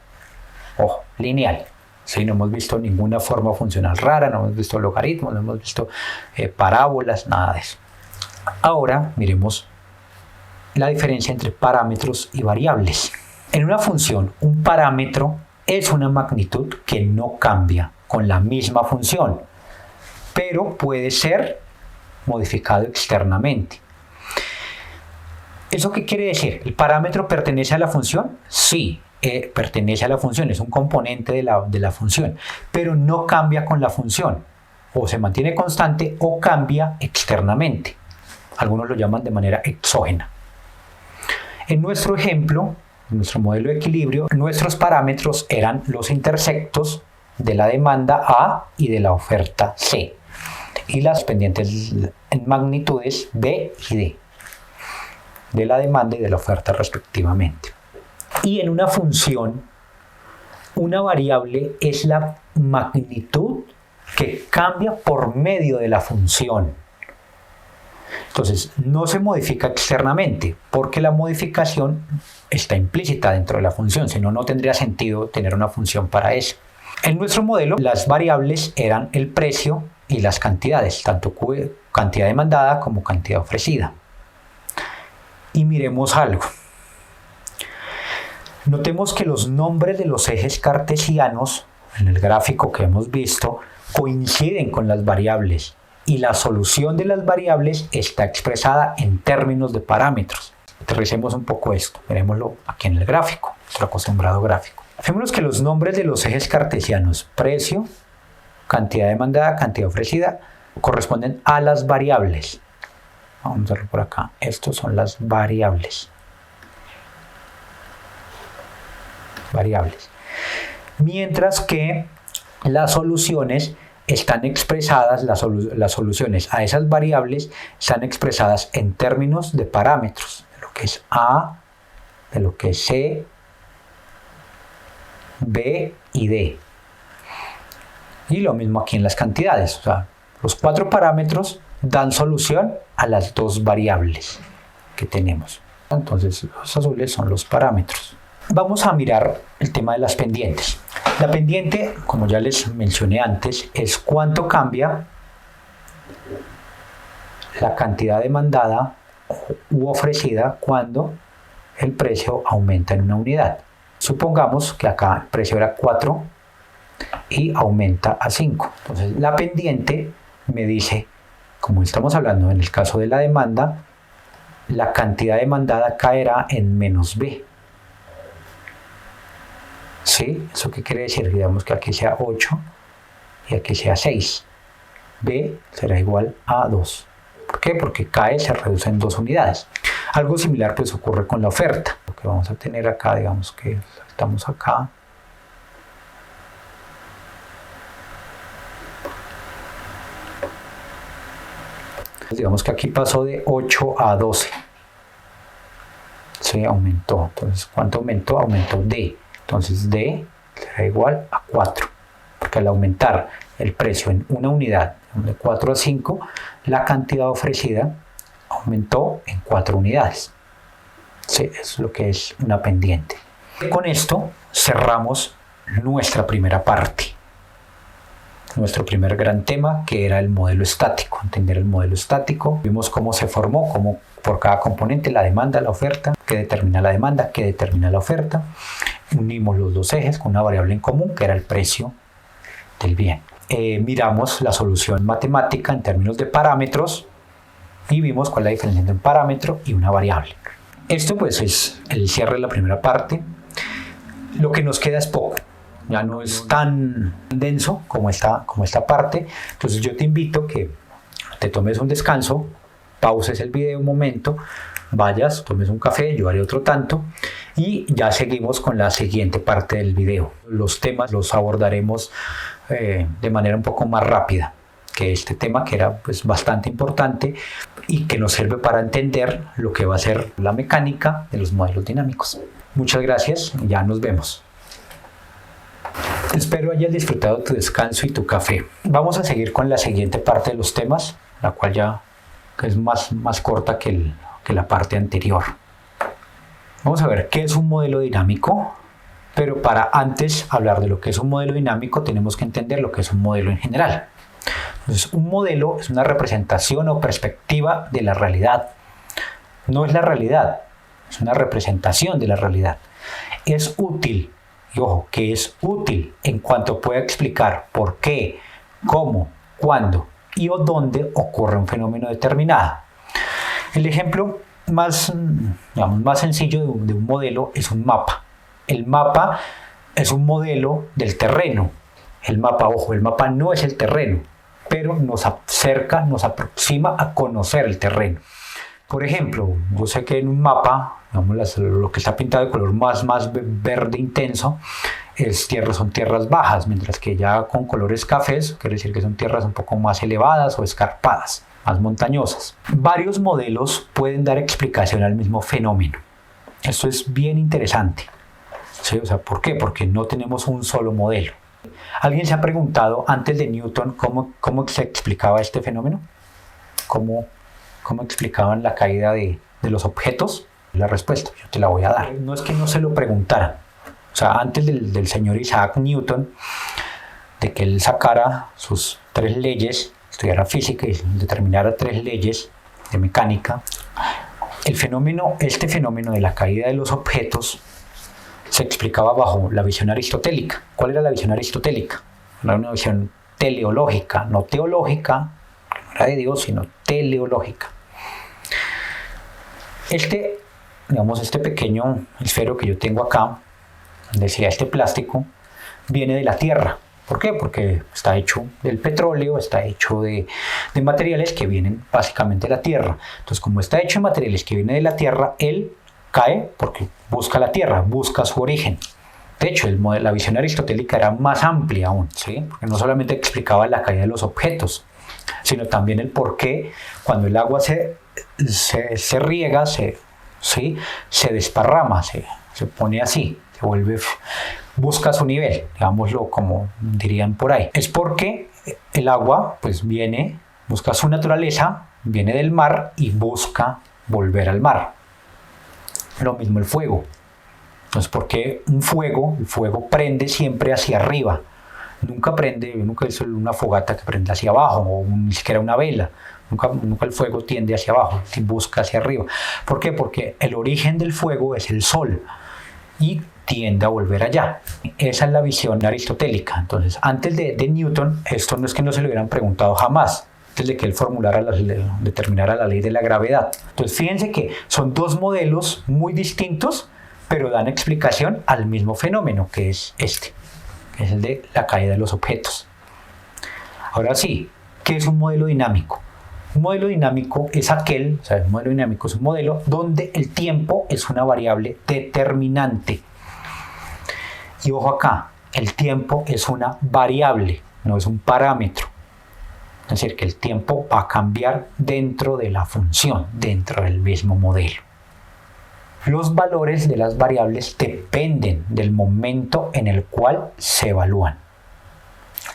Ojo, lineal. ¿Sí? No hemos visto ninguna forma funcional rara, no hemos visto logaritmos, no hemos visto parábolas, nada de eso. Ahora miremos la diferencia entre parámetros y variables. En una función, un parámetro es una magnitud que no cambia con la misma función, pero puede ser modificado externamente. ¿Eso qué quiere decir? ¿El parámetro pertenece a la función? Sí, pertenece a la función, es un componente de la función, pero no cambia con la función. O se mantiene constante o cambia externamente. Algunos lo llaman de manera exógena. En nuestro ejemplo, en nuestro modelo de equilibrio, nuestros parámetros eran los intersectos de la demanda A y de la oferta C, y las pendientes en magnitudes B y D, de la demanda y de la oferta respectivamente. Y en una función, una variable es la magnitud que cambia por medio de la función. Entonces, no se modifica externamente, porque la modificación está implícita dentro de la función, si no, no tendría sentido tener una función para eso. En nuestro modelo, las variables eran el precio y las cantidades, tanto cantidad demandada como cantidad ofrecida. Y miremos algo. Notemos que los nombres de los ejes cartesianos, en el gráfico que hemos visto, coinciden con las variables, y la solución de las variables está expresada en términos de parámetros. Aterricemos un poco esto, veremoslo aquí en el gráfico, nuestro acostumbrado gráfico. Fijémonos que los nombres de los ejes cartesianos, precio, cantidad demandada, cantidad ofrecida, corresponden a las variables. Vamos a verlo por acá. Estos son las variables. Mientras que las soluciones están expresadas, las soluciones a esas variables están expresadas en términos de parámetros, de lo que es A, de lo que es C, B y D. Y lo mismo aquí en las cantidades, o sea, los 4 parámetros dan solución a las 2 variables que tenemos. Entonces, los azules son los parámetros. Vamos a mirar el tema de las pendientes. La pendiente, como ya les mencioné antes, es cuánto cambia la cantidad demandada u ofrecida cuando el precio aumenta en una unidad. Supongamos que acá el precio era 4 y aumenta a 5. Entonces la pendiente me dice, como estamos hablando en el caso de la demanda, la cantidad demandada caerá en menos B. ¿Sí? ¿Eso qué quiere decir? Digamos que aquí sea 8 y aquí sea 6. B será igual a 2. ¿Por qué? Porque KE se reduce en 2 unidades. Algo similar pues ocurre con la oferta. Lo que vamos a tener acá, digamos que estamos acá. Digamos que aquí pasó de 8 a 12. Se aumentó. Entonces, ¿cuánto aumentó? Aumentó D. Entonces, D será igual a 4. Porque al aumentar el precio en una unidad, de 4 a 5, la cantidad ofrecida aumentó en 4 unidades. Sí, eso es lo que es una pendiente. Con esto cerramos nuestra primera parte. Nuestro primer gran tema, que era el modelo estático, entender el modelo estático. Vimos cómo se formó, cómo por cada componente, la demanda, la oferta, qué determina la demanda, qué determina la oferta. Unimos los dos ejes con una variable en común, que era el precio del bien. Miramos la solución matemática en términos de parámetros y vimos cuál es la diferencia entre un parámetro y una variable. Esto pues es el cierre de la primera parte. Lo que nos queda es poco. Ya no es tan denso como esta parte. Entonces yo te invito que te tomes un descanso, pauses el video un momento, vayas, tomes un café, yo haré otro tanto y ya seguimos con la siguiente parte del video. Los temas los abordaremos de manera un poco más rápida que este tema, que era pues bastante importante y que nos sirve para entender lo que va a ser la mecánica de los modelos dinámicos. Muchas gracias y ya nos vemos. Espero hayas disfrutado tu descanso y tu café. Vamos a seguir con la siguiente parte de los temas, la cual ya es más corta que la parte anterior. Vamos a ver qué es un modelo dinámico, pero para antes hablar de lo que es un modelo dinámico tenemos que entender lo que es un modelo en general. Entonces, un modelo es una representación o perspectiva de la realidad. No es la realidad, es una representación de la realidad. Es útil. Y ojo, que es útil en cuanto pueda explicar por qué, cómo, cuándo y o dónde ocurre un fenómeno determinado. El ejemplo más sencillo de un modelo es un mapa. El mapa es un modelo del terreno. El mapa no es el terreno, pero nos acerca, nos aproxima a conocer el terreno. Por ejemplo, yo sé que en un mapa, lo que está pintado de color más verde intenso son tierras bajas, mientras que ya con colores cafés quiere decir que son tierras un poco más elevadas o escarpadas, más montañosas. Varios modelos pueden dar explicación al mismo fenómeno. Esto es bien interesante. ¿Sí? O sea, ¿por qué? Porque no tenemos un solo modelo. ¿Alguien se ha preguntado antes de Newton cómo se explicaba este fenómeno? ¿Cómo explicaban la caída de los objetos? La respuesta yo te la voy a dar. No es que no se lo preguntaran. O sea, antes del señor Isaac Newton, de que él sacara sus 3 leyes, estudiara física y determinara 3 leyes de mecánica, este fenómeno de la caída de los objetos se explicaba bajo la visión aristotélica. ¿Cuál era la visión aristotélica? Era una visión teleológica, no teológica, no era de Dios, sino teleológica. Este pequeño esfero que yo tengo acá, decía este plástico, viene de la Tierra. ¿Por qué? Porque está hecho del petróleo, está hecho de materiales que vienen básicamente de la Tierra. Entonces, como está hecho de materiales que vienen de la Tierra, él cae porque busca la Tierra, busca su origen. De hecho, la visión aristotélica era más amplia aún, ¿sí? Porque no solamente explicaba la caída de los objetos, sino también el por qué cuando el agua se riega, se desparrama, se pone así, busca su nivel, digámoslo como dirían por ahí. Es porque el agua pues busca su naturaleza, viene del mar y busca volver al mar. Lo mismo el fuego. Entonces, porque el fuego prende siempre hacia arriba. Nunca es una fogata que prende hacia abajo, o ni siquiera una vela. Nunca el fuego tiende hacia abajo, busca hacia arriba. ¿Por qué? Porque el origen del fuego es el sol y tiende a volver allá. Esa es la visión aristotélica. Entonces, antes de Newton, esto no es que no se lo hubieran preguntado jamás, antes de que él determinara la ley de la gravedad. Entonces, fíjense que son 2 modelos muy distintos, pero dan explicación al mismo fenómeno, que es el de la caída de los objetos. Ahora sí, ¿qué es un modelo dinámico? Un modelo dinámico es un modelo dinámico es un modelo donde el tiempo es una variable determinante. Y ojo acá, el tiempo es una variable, no es un parámetro. Es decir, que el tiempo va a cambiar dentro de la función, dentro del mismo modelo. Los valores de las variables dependen del momento en el cual se evalúan.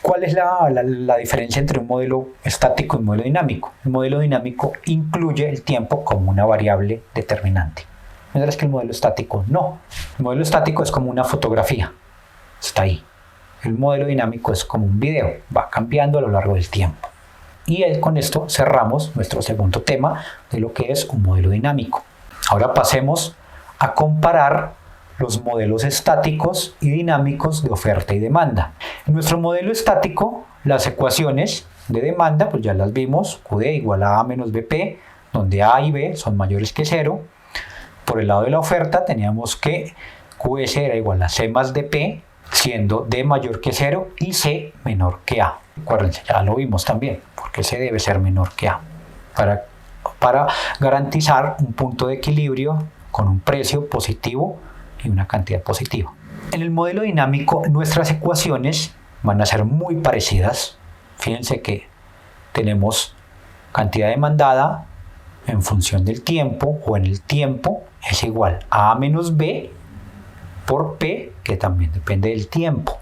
¿Cuál es la diferencia entre un modelo estático y un modelo dinámico? El modelo dinámico incluye el tiempo como una variable determinante, mientras que el modelo estático no. El modelo estático es como una fotografía, está ahí. El modelo dinámico es como un video, va cambiando a lo largo del tiempo. Y con esto cerramos nuestro segundo tema de lo que es un modelo dinámico. Ahora pasemos a comparar los modelos estáticos y dinámicos de oferta y demanda. En nuestro modelo estático, las ecuaciones de demanda, pues ya las vimos, QD igual a A menos BP, donde A y B son mayores que 0. Por el lado de la oferta teníamos que QS era igual a C más DP, siendo D mayor que 0 y C menor que A. Acuérdense, ya lo vimos también, porque C debe ser menor que A, para garantizar un punto de equilibrio con un precio positivo y una cantidad positiva. En el modelo dinámico, nuestras ecuaciones van a ser muy parecidas. Fíjense que tenemos cantidad demandada en función del tiempo, o en el tiempo es igual a menos B por P, que también depende del tiempo,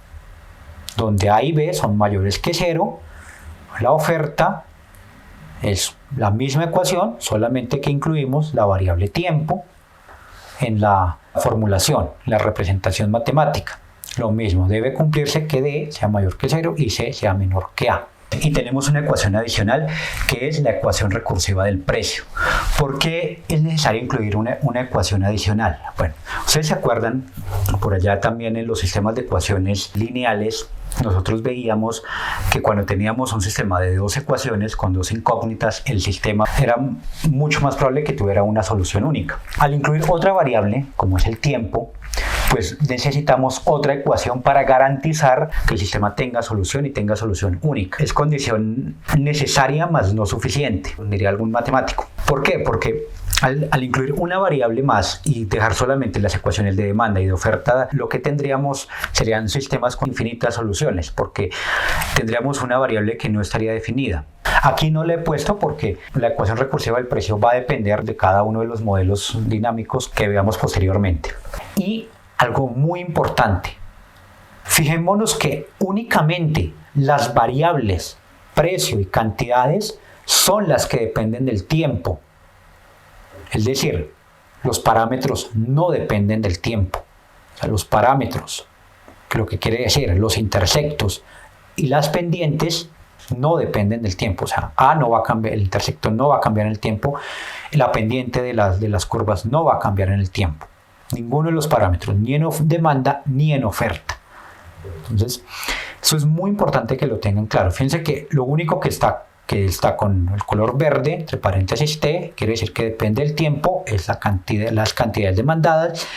donde A y B son mayores que 0. La oferta es la misma ecuación, solamente que incluimos la variable tiempo en la formulación, la representación matemática. Lo mismo, debe cumplirse que D sea mayor que 0 y C sea menor que A. Y tenemos una ecuación adicional que es la ecuación recursiva del precio. ¿Por qué es necesario incluir una ecuación adicional? Bueno, ustedes se acuerdan, por allá también en los sistemas de ecuaciones lineales, nosotros veíamos que cuando teníamos un sistema de dos ecuaciones con dos incógnitas, el sistema era mucho más probable que tuviera una solución única. Al incluir otra variable, como es el tiempo, pues necesitamos otra ecuación para garantizar que el sistema tenga solución y tenga solución única. Es condición necesaria, más no suficiente, diría algún matemático. ¿Por qué? Porque al incluir una variable más y dejar solamente las ecuaciones de demanda y de oferta, lo que tendríamos serían sistemas con infinitas soluciones, porque tendríamos una variable que no estaría definida. Aquí no le he puesto porque la ecuación recursiva del precio va a depender de cada uno de los modelos dinámicos que veamos posteriormente. Y algo muy importante, fijémonos que únicamente las variables precio y cantidades son las que dependen del tiempo. Es decir, los parámetros no dependen del tiempo. O sea, los parámetros, que lo que quiere decir, los intersectos y las pendientes no dependen del tiempo. O sea, A no va a cambiar, el intersecto no va a cambiar en el tiempo, la pendiente de las curvas no va a cambiar en el tiempo. Ninguno de los parámetros, ni en demanda ni en oferta. Entonces, eso es muy importante que lo tengan claro. Fíjense que lo único que está con el color verde, entre paréntesis T, quiere decir que depende del tiempo, es las cantidades demandadas,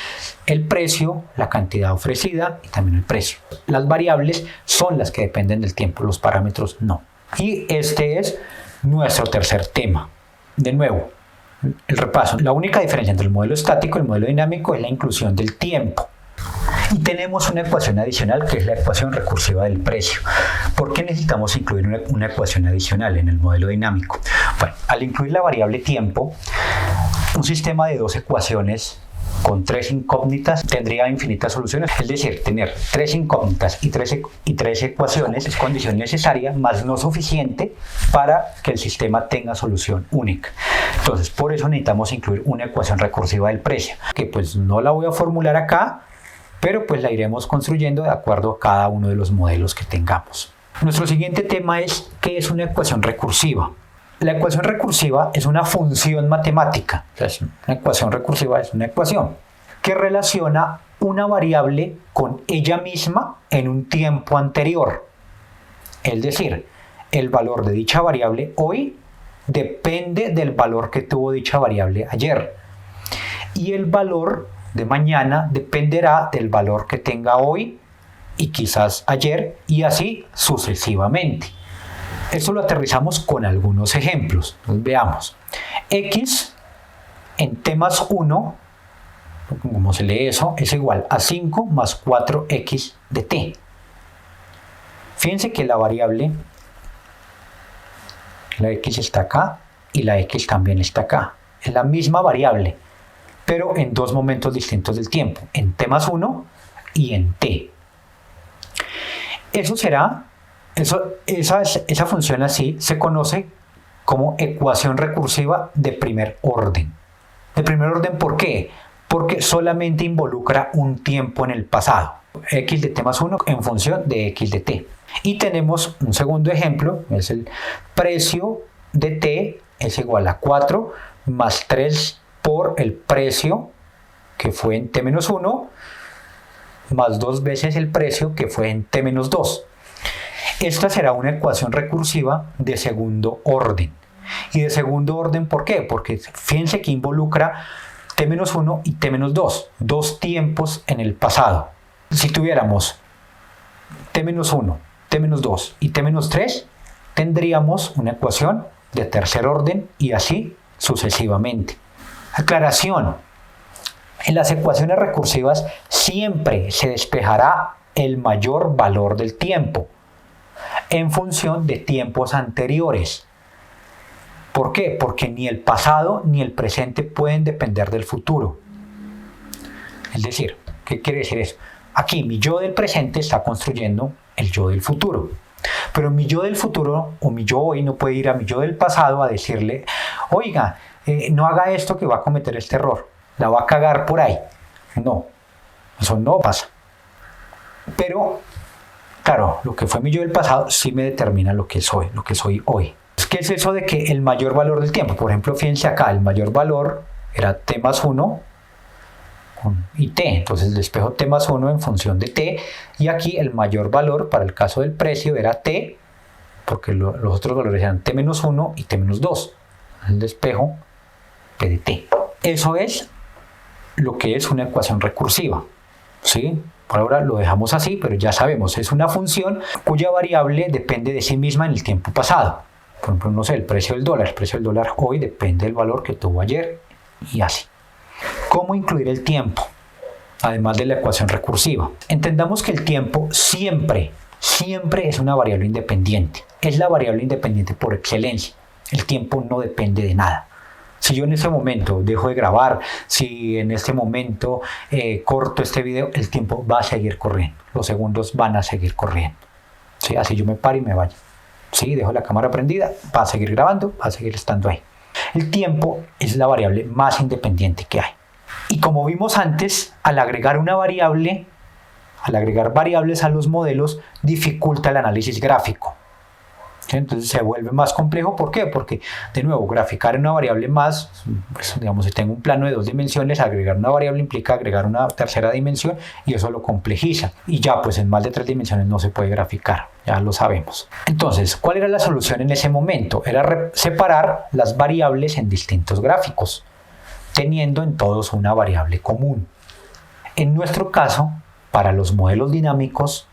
el precio, la cantidad ofrecida y también el precio. Las variables son las que dependen del tiempo, los parámetros no. Y este es nuestro tercer tema. De nuevo, el repaso. La única diferencia entre el modelo estático y el modelo dinámico es la inclusión del tiempo. Y tenemos una ecuación adicional que es la ecuación recursiva del precio. ¿Por qué necesitamos incluir una ecuación adicional en el modelo dinámico? Bueno, al incluir la variable tiempo, un sistema de dos ecuaciones con tres incógnitas tendría infinitas soluciones. Es decir, tener tres incógnitas y tres ecuaciones es condición necesaria, más no suficiente para que el sistema tenga solución única. Entonces, por eso necesitamos incluir una ecuación recursiva del precio, que pues no la voy a formular acá, pero pues la iremos construyendo de acuerdo a cada uno de los modelos que tengamos. Nuestro siguiente tema es ¿qué es una ecuación recursiva? La ecuación recursiva es una función matemática. O sea, una ecuación recursiva es una ecuación que relaciona una variable con ella misma en un tiempo anterior. Es decir, el valor de dicha variable hoy depende del valor que tuvo dicha variable ayer. Y el valor de mañana dependerá del valor que tenga hoy y quizás ayer, y así sucesivamente. Esto lo aterrizamos con algunos ejemplos. Entonces, veamos. X en t más 1, como se lee eso, es igual a 5 más 4x de t. Fíjense que la variable, la x está acá y la x también está acá. Es la misma variable, pero en dos momentos distintos del tiempo, en t más 1 y en t. Esa función así se conoce como ecuación recursiva de primer orden. De primer orden, ¿por qué? Porque solamente involucra un tiempo en el pasado. X de t más 1 en función de x de t. Y tenemos un segundo ejemplo, es el precio de t es igual a 4 más 3 por el precio que fue en t menos 1 más 2 veces el precio que fue en t menos 2. Esta será una ecuación recursiva de segundo orden. Y de segundo orden, ¿por qué? Porque fíjense que involucra t menos 1 y t menos 2, dos tiempos en el pasado. Si tuviéramos t menos 1, t menos 2 y t menos 3, tendríamos una ecuación de tercer orden y así sucesivamente. Aclaración: en las ecuaciones recursivas siempre se despejará el mayor valor del tiempo en función de tiempos anteriores. ¿Por qué? Porque ni el pasado ni el presente pueden depender del futuro. Es decir, ¿qué quiere decir eso? Aquí mi yo del presente está construyendo el yo del futuro. Pero mi yo del futuro o mi yo hoy no puede ir a mi yo del pasado a decirle: oiga, no haga esto que va a cometer este error, la va a cagar por ahí. No, eso no pasa. Pero, claro, lo que fue mi yo del pasado sí me determina lo que soy hoy. ¿Qué es eso de que el mayor valor del tiempo? Por ejemplo, fíjense acá, el mayor valor era t más 1 y t, entonces despejo t más 1 en función de t, y aquí el mayor valor para el caso del precio era t, porque los otros valores eran t menos 1 y t menos 2, el despejo p de t. Eso es lo que es una ecuación recursiva, ¿sí? Por ahora lo dejamos así, pero ya sabemos, es una función cuya variable depende de sí misma en el tiempo pasado. Por ejemplo, no sé, el precio del dólar hoy depende del valor que tuvo ayer y así. ¿Cómo incluir el tiempo? Además de la ecuación recursiva. Entendamos que el tiempo siempre es una variable independiente. Es la variable independiente por excelencia. El tiempo no depende de nada. Si yo en este momento dejo de grabar, si en este momento corto este video, el tiempo va a seguir corriendo. Los segundos van a seguir corriendo. ¿Sí? Así yo me paro y me vaya. Sí, dejo la cámara prendida, va a seguir grabando, va a seguir estando ahí. El tiempo es la variable más independiente que hay. Y como vimos antes, al agregar variables a los modelos, dificulta el análisis gráfico. ¿Sí? Entonces se vuelve más complejo. ¿Por qué? Porque, de nuevo, graficar una variable más, pues, digamos, si tengo un plano de 2 dimensiones, agregar una variable implica agregar una tercera dimensión y eso lo complejiza. Y ya, pues en más de 3 dimensiones no se puede graficar, ya lo sabemos. Entonces, ¿cuál era la solución en ese momento? Era separar las variables en distintos gráficos, teniendo en todos una variable común. En nuestro caso, para los modelos dinámicos,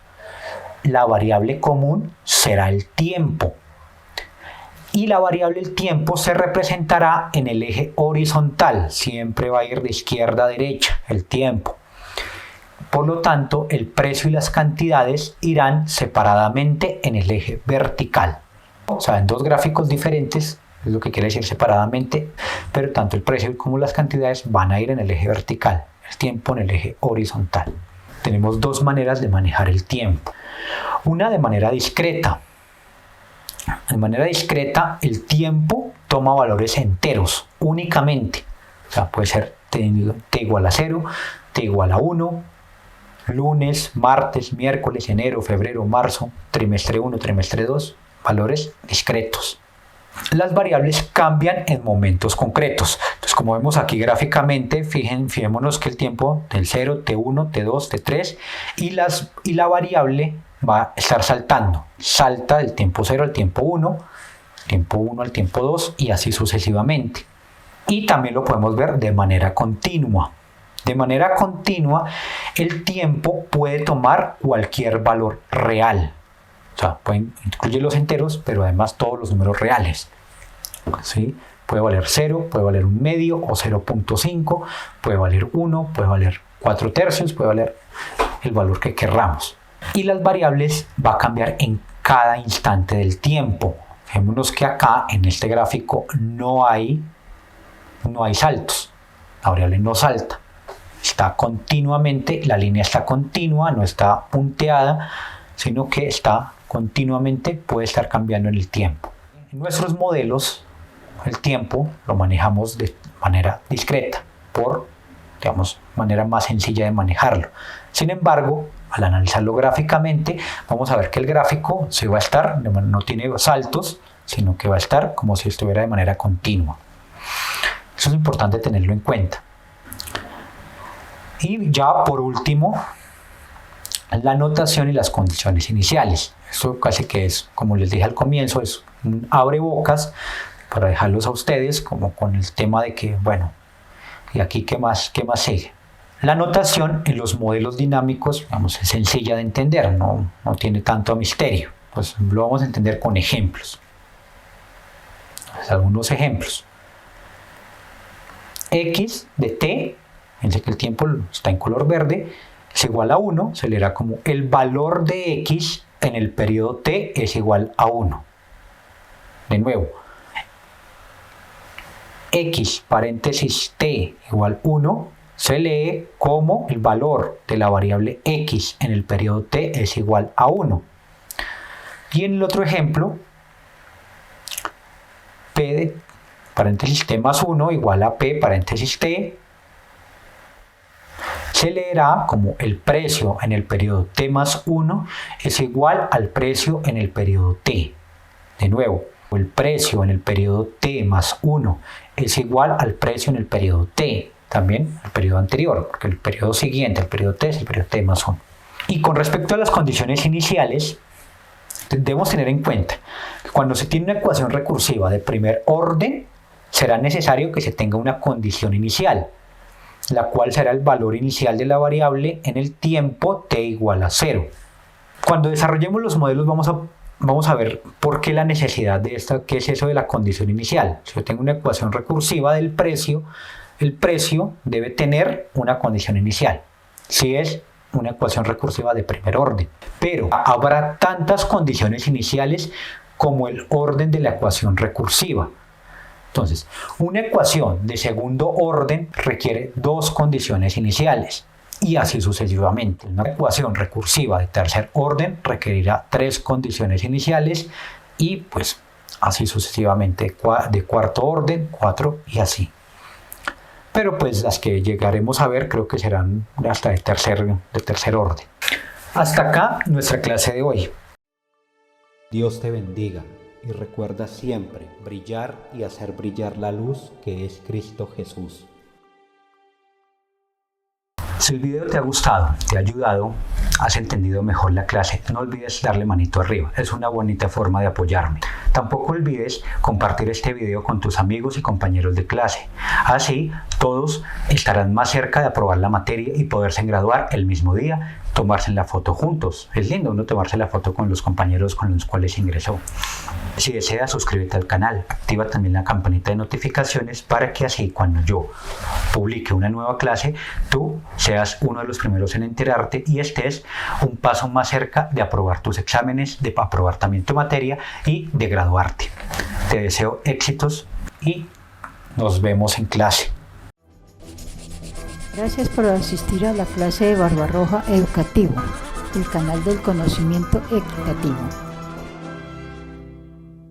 la variable común será el tiempo. Y la variable el tiempo se representará en el eje horizontal. Siempre va a ir de izquierda a derecha el tiempo. Por lo tanto, el precio y las cantidades irán separadamente en el eje vertical. O sea, en dos gráficos diferentes, es lo que quiere decir separadamente, pero tanto el precio como las cantidades van a ir en el eje vertical, el tiempo en el eje horizontal. Tenemos dos maneras de manejar el tiempo. Una de manera discreta. De manera discreta, el tiempo toma valores enteros únicamente. O sea, puede ser t igual a 0, t igual a 1, lunes, martes, miércoles, enero, febrero, marzo, trimestre 1, trimestre 2, valores discretos. Las variables cambian en momentos concretos. Entonces, como vemos aquí gráficamente, fijémonos que el tiempo del 0, T1, T2, T3 y la variable va a estar saltando. Salta del tiempo 0 al tiempo 1, tiempo 1 al tiempo 2 y así sucesivamente. Y también lo podemos ver de manera continua. De manera continua, el tiempo puede tomar cualquier valor real. O sea, incluye los enteros, pero además todos los números reales. ¿Sí? Puede valer 0, puede valer 1/2 o 0.5, puede valer 1, puede valer 4/3, puede valer el valor que querramos. Y las variables va a cambiar en cada instante del tiempo. Fijémonos que acá en este gráfico no hay saltos. La variable no salta. Está continuamente, la línea está continua, no está punteada, sino que está continuamente, puede estar cambiando en el tiempo. En nuestros modelos, el tiempo lo manejamos de manera discreta, por, digamos, manera más sencilla de manejarlo. Sin embargo, al analizarlo gráficamente, vamos a ver que el gráfico se va a estar, no tiene saltos, sino que va a estar como si estuviera de manera continua. Eso es importante tenerlo en cuenta. Y ya por último, la notación y las condiciones iniciales. Esto casi que es, como les dije al comienzo, es un abrebocas para dejarlos a ustedes como con el tema de que, bueno, ¿y aquí qué más sigue? La notación en los modelos dinámicos, vamos, es sencilla de entender, no tiene tanto misterio. Pues lo vamos a entender con ejemplos. Pues, algunos ejemplos. X de t, fíjense que el tiempo está en color verde, es igual a 1, se leerá como el valor de x en el periodo t es igual a 1. De nuevo, x paréntesis t igual 1 se lee como el valor de la variable x en el periodo t es igual a 1. Y en el otro ejemplo, p de paréntesis t más 1 igual a p paréntesis t se leerá como el precio en el periodo t más 1 es igual al precio en el periodo t. De nuevo, el precio en el periodo t más 1 es igual al precio en el periodo t, también el periodo anterior, porque el periodo siguiente, el periodo t, es el periodo t más 1. Y con respecto a las condiciones iniciales, debemos tener en cuenta que cuando se tiene una ecuación recursiva de primer orden, será necesario que se tenga una condición inicial, la cual será el valor inicial de la variable en el tiempo t igual a 0. Cuando desarrollemos los modelos vamos a ver por qué la necesidad de esta, qué es eso de la condición inicial. Si yo tengo una ecuación recursiva del precio, el precio debe tener una condición inicial. Si es una ecuación recursiva de primer orden. Pero habrá tantas condiciones iniciales como el orden de la ecuación recursiva. Entonces, una ecuación de segundo orden requiere dos condiciones iniciales y así sucesivamente. Una ecuación recursiva de tercer orden requerirá tres condiciones iniciales y pues así sucesivamente de cuarto orden, 4 y así. Pero pues las que llegaremos a ver creo que serán hasta de tercer orden. Hasta acá nuestra clase de hoy. Dios te bendiga y recuerda siempre brillar y hacer brillar la luz que es Cristo Jesús. Si el video te ha gustado, te ha ayudado, has entendido mejor la clase, no olvides darle manito arriba, es una bonita forma de apoyarme. Tampoco olvides compartir este video con tus amigos y compañeros de clase. Así, todos estarán más cerca de aprobar la materia y poderse graduar el mismo día, tomarse la foto juntos. Es lindo uno tomarse la foto con los compañeros con los cuales ingresó. Si deseas, suscríbete al canal, activa también la campanita de notificaciones para que así cuando yo publique una nueva clase, tú seas uno de los primeros en enterarte y estés un paso más cerca de aprobar tus exámenes, de aprobar también tu materia y de graduarte. Te deseo éxitos y nos vemos en clase. Gracias por asistir a la clase de Barbarroja Educativo, el canal del conocimiento equitativo.